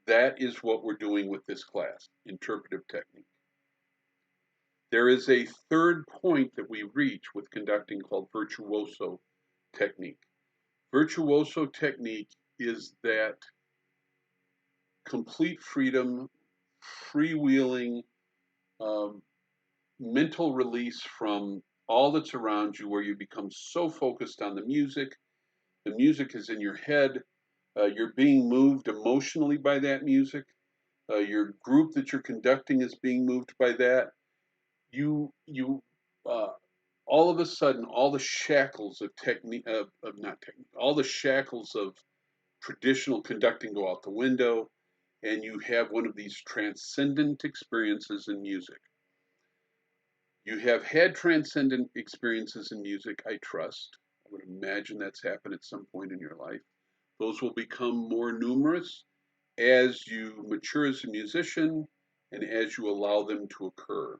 That is what we're doing with this class, interpretive technique. There is a third point that we reach with conducting called virtuoso technique. Virtuoso technique is that complete freedom, freewheeling, mental release from all that's around you, where you become so focused on the music The music is in your head. You're being moved emotionally by that music. Your group that you're conducting is being moved by that. You all of a sudden, all the shackles of technique, of not technique, all the shackles of traditional conducting go out the window, and you have one of these transcendent experiences in music. You have had transcendent experiences in music, I trust. I would imagine that's happened at some point in your life. Those will become more numerous as you mature as a musician and as you allow them to occur.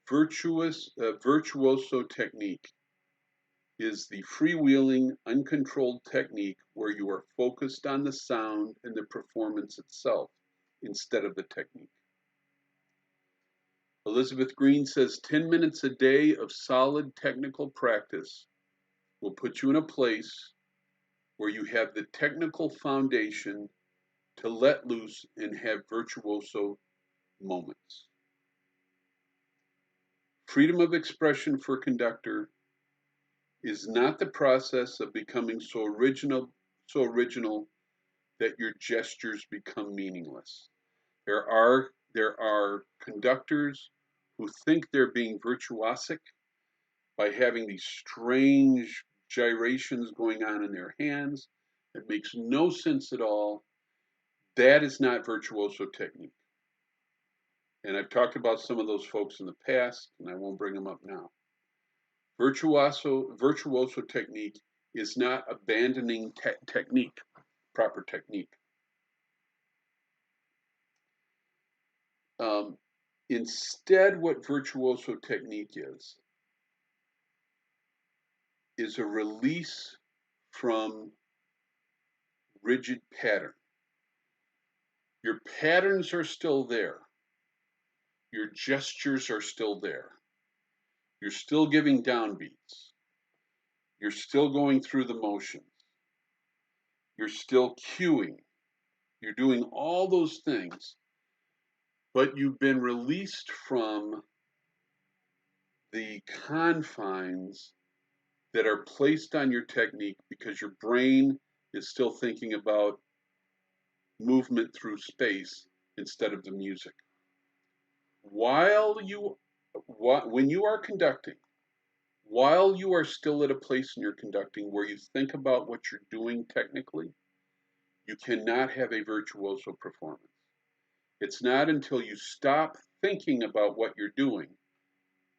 Virtuoso technique is the freewheeling, uncontrolled technique where you are focused on the sound and the performance itself instead of the technique. Elizabeth Green says 10 minutes a day of solid technical practice will put you in a place where you have the technical foundation to let loose and have virtuoso moments. Freedom of expression for a conductor is not the process of becoming so original that your gestures become meaningless. There are conductors who think they're being virtuosic by having these strange gyrations going on in their hands. It makes no sense at all. That is not virtuoso technique. And I've talked about some of those folks in the past, and I won't bring them up now. Virtuoso technique is not abandoning technique, proper technique. Instead, what virtuoso technique is a release from rigid pattern. Your patterns are still there. Your gestures are still there. You're still giving downbeats. You're still going through the motions. You're still cueing. You're doing all those things, but you've been released from the confines that are placed on your technique because your brain is still thinking about movement through space instead of the music. When you are conducting, while you are still at a place in your conducting where you think about what you're doing technically, you cannot have a virtuoso performance. It's not until you stop thinking about what you're doing,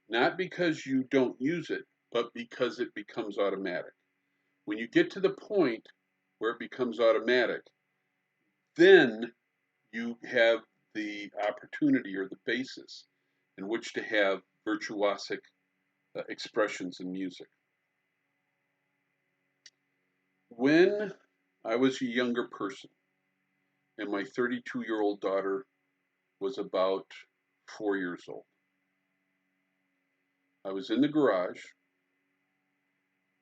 not because you don't use it, but because it becomes automatic. When you get to the point where it becomes automatic, then you have the opportunity or the basis in which to have virtuosic expressions in music. When I was a younger person and my 32-year-old daughter was about 4 years old, I was in the garage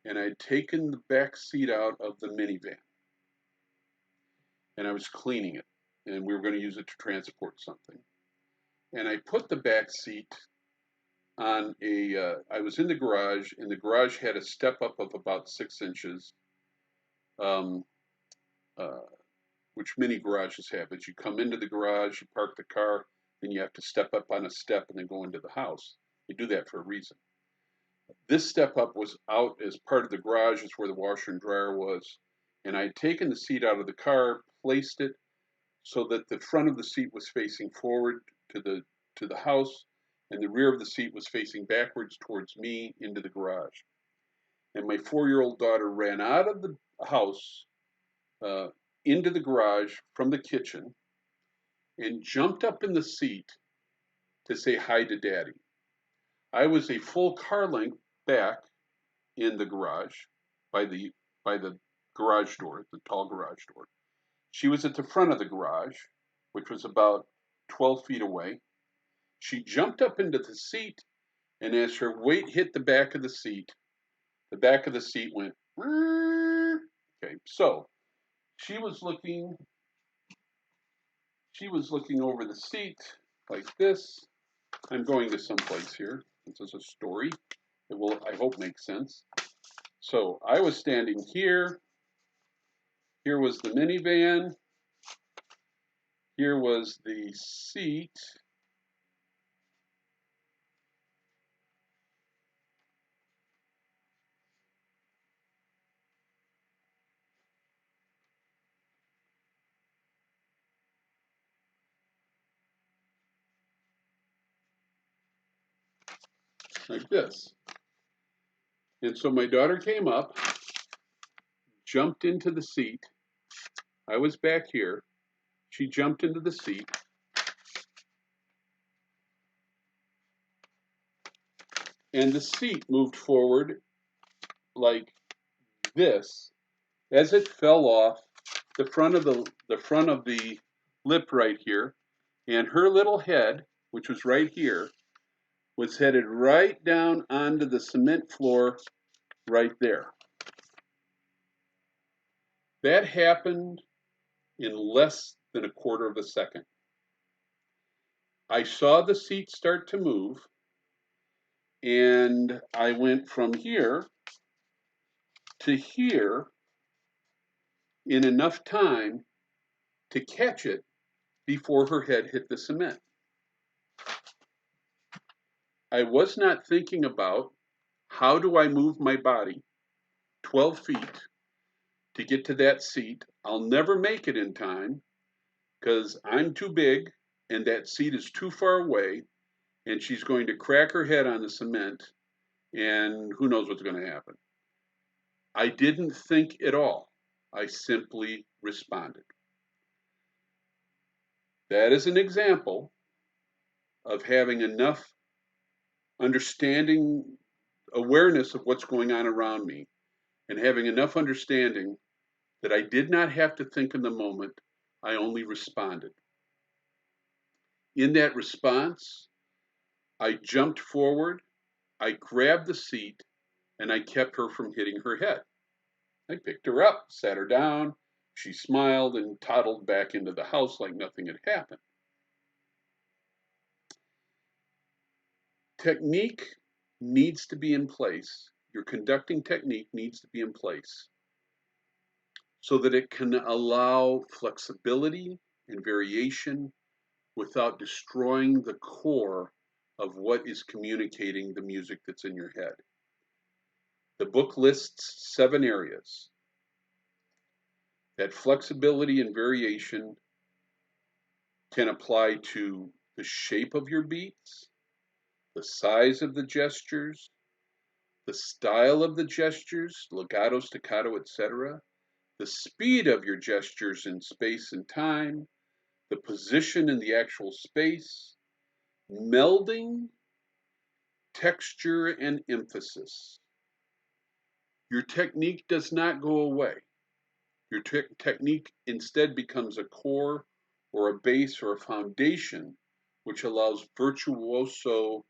and I'd taken the back seat out of the minivan and I was cleaning it, and we were going to use it to transport something. And I put the back seat on I was in the garage, and the garage had a step up of about 6 inches, um, uh, which many garages have. As you come into the garage, you park the car, then you have to step up on a step and then go into the house. You do that for a reason. This step up was out as part of the garage, is where the washer and dryer was. And I had taken the seat out of the car, placed it so that the front of the seat was facing forward to the house, and the rear of the seat was facing backwards towards me into the garage. And my 4-year-old daughter ran out of the house into the garage from the kitchen and jumped up in the seat to say hi to Daddy. I was a full car length back in the garage by the garage door, the tall garage door. She was at the front of the garage, which was about 12 feet away. She jumped up into the seat, and as her weight hit the back of the seat went. Okay, so she was looking over the seat like this. I'm going to someplace here. This is a story It will, I hope, make sense. So I was standing here. Here was the minivan. Here was the seat. Like this. And so my daughter came up, jumped into the seat. I was back here. She jumped into the seat. And the seat moved forward like this as it fell off the front of the lip right here, and her little head, which was right here, was headed right down onto the cement floor right there. That happened in less than a quarter of a second. I saw the seat start to move, and I went from here to here in enough time to catch it before her head hit the cement. I was not thinking about how do I move my body 12 feet to get to that seat. I'll never make it in time because I'm too big and that seat is too far away, and she's going to crack her head on the cement, and who knows what's going to happen. I didn't think at all. I simply responded. That is an example of having enough understanding, awareness of what's going on around me, and having enough understanding that I did not have to think in the moment. I only responded. In that response, I jumped forward, I grabbed the seat, and I kept her from hitting her head. I picked her up, sat her down, she smiled and toddled back into the house like nothing had happened. Technique needs to be in place. Your conducting technique needs to be in place so that it can allow flexibility and variation without destroying the core of what is communicating the music that's in your head. The book lists 7 areas. That flexibility and variation can apply to the shape of your beats, the size of the gestures, the style of the gestures, legato, staccato, etc., the speed of your gestures in space and time, the position in the actual space, melding, texture, and emphasis. Your technique does not go away. Your technique instead becomes a core or a base or a foundation which allows virtuoso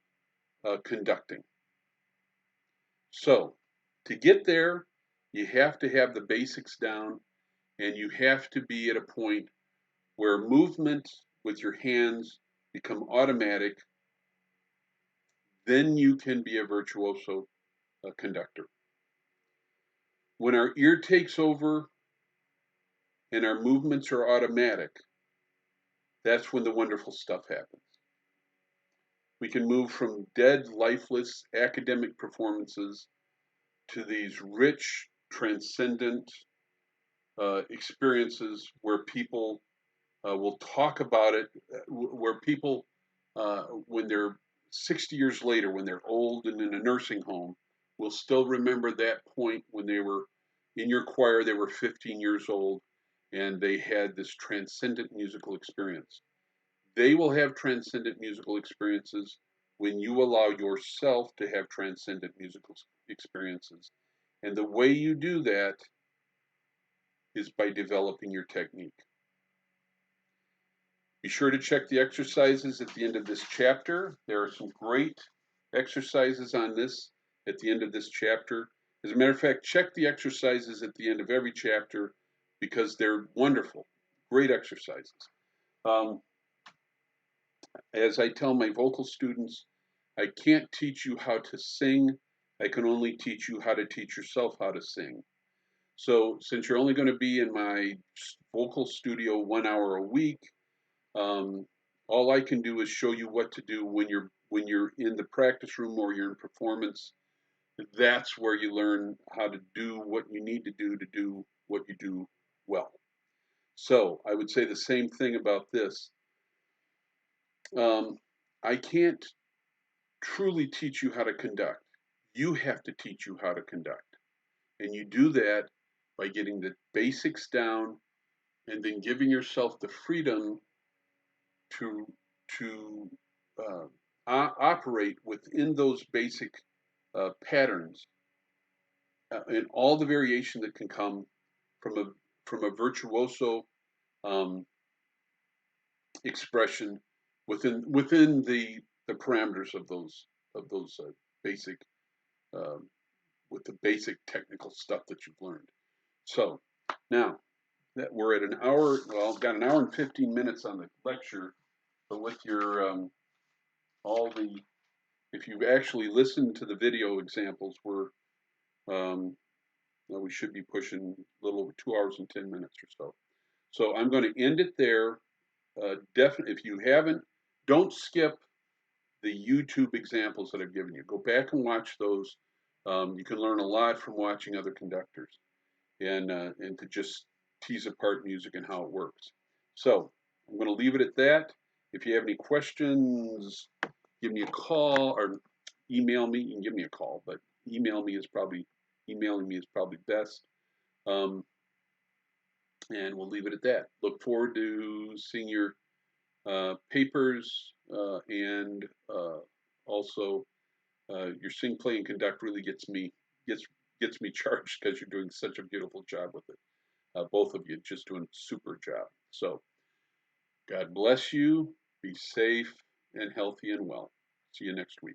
conducting. So, to get there, you have to have the basics down, and you have to be at a point where movement with your hands become automatic. Then you can be a virtuoso conductor. When our ear takes over and our movements are automatic, that's when the wonderful stuff happens. We can move from dead, lifeless academic performances to these rich, transcendent experiences where people will talk about it, where people, when they're 60 years later, when they're old and in a nursing home, will still remember that point when they were in your choir, they were 15 years old, and they had this transcendent musical experience. They will have transcendent musical experiences when you allow yourself to have transcendent musical experiences. And the way you do that is by developing your technique. Be sure to check the exercises at the end of this chapter. There are some great exercises on this at the end of this chapter. As a matter of fact, check the exercises at the end of every chapter because they're wonderful, great exercises. As I tell my vocal students, I can't teach you how to sing. I can only teach you how to teach yourself how to sing. So since you're only going to be in my vocal studio 1 hour a week, um, all I can do is show you what to do when you're in the practice room or you're in performance. That's where you learn how to do what you need to do what you do well. So I would say the same thing about this. Um, I can't truly teach you how to conduct. You have to teach you how to conduct. And you do that by getting the basics down and then giving yourself the freedom to to uh, operate within those basic patterns and all the variation that can come from a virtuoso um, expression within the parameters of those basic um, with the basic technical stuff that you've learned. So now that we're at an hour, well, I've got an hour and 15 minutes on the lecture, but with your all the if you've actually listened to the video examples, um, well, we should be pushing a little over 2 hours and 10 minutes or so. So I'm going to end it there. Definitely, if you haven't, don't skip the YouTube examples that I've given you. Go back and watch those. You can learn a lot from watching other conductors and to just tease apart music and how it works. So I'm going to leave it at that. If you have any questions, give me a call or email me. You can give me a call, but emailing me is probably best. Um, and we'll leave it at that. Look forward to seeing your papers and also your sing, play, and conduct really gets gets me charged because you're doing such a beautiful job with it. Both of you just doing a super job. So God bless you. Be safe and healthy and well. See you next week.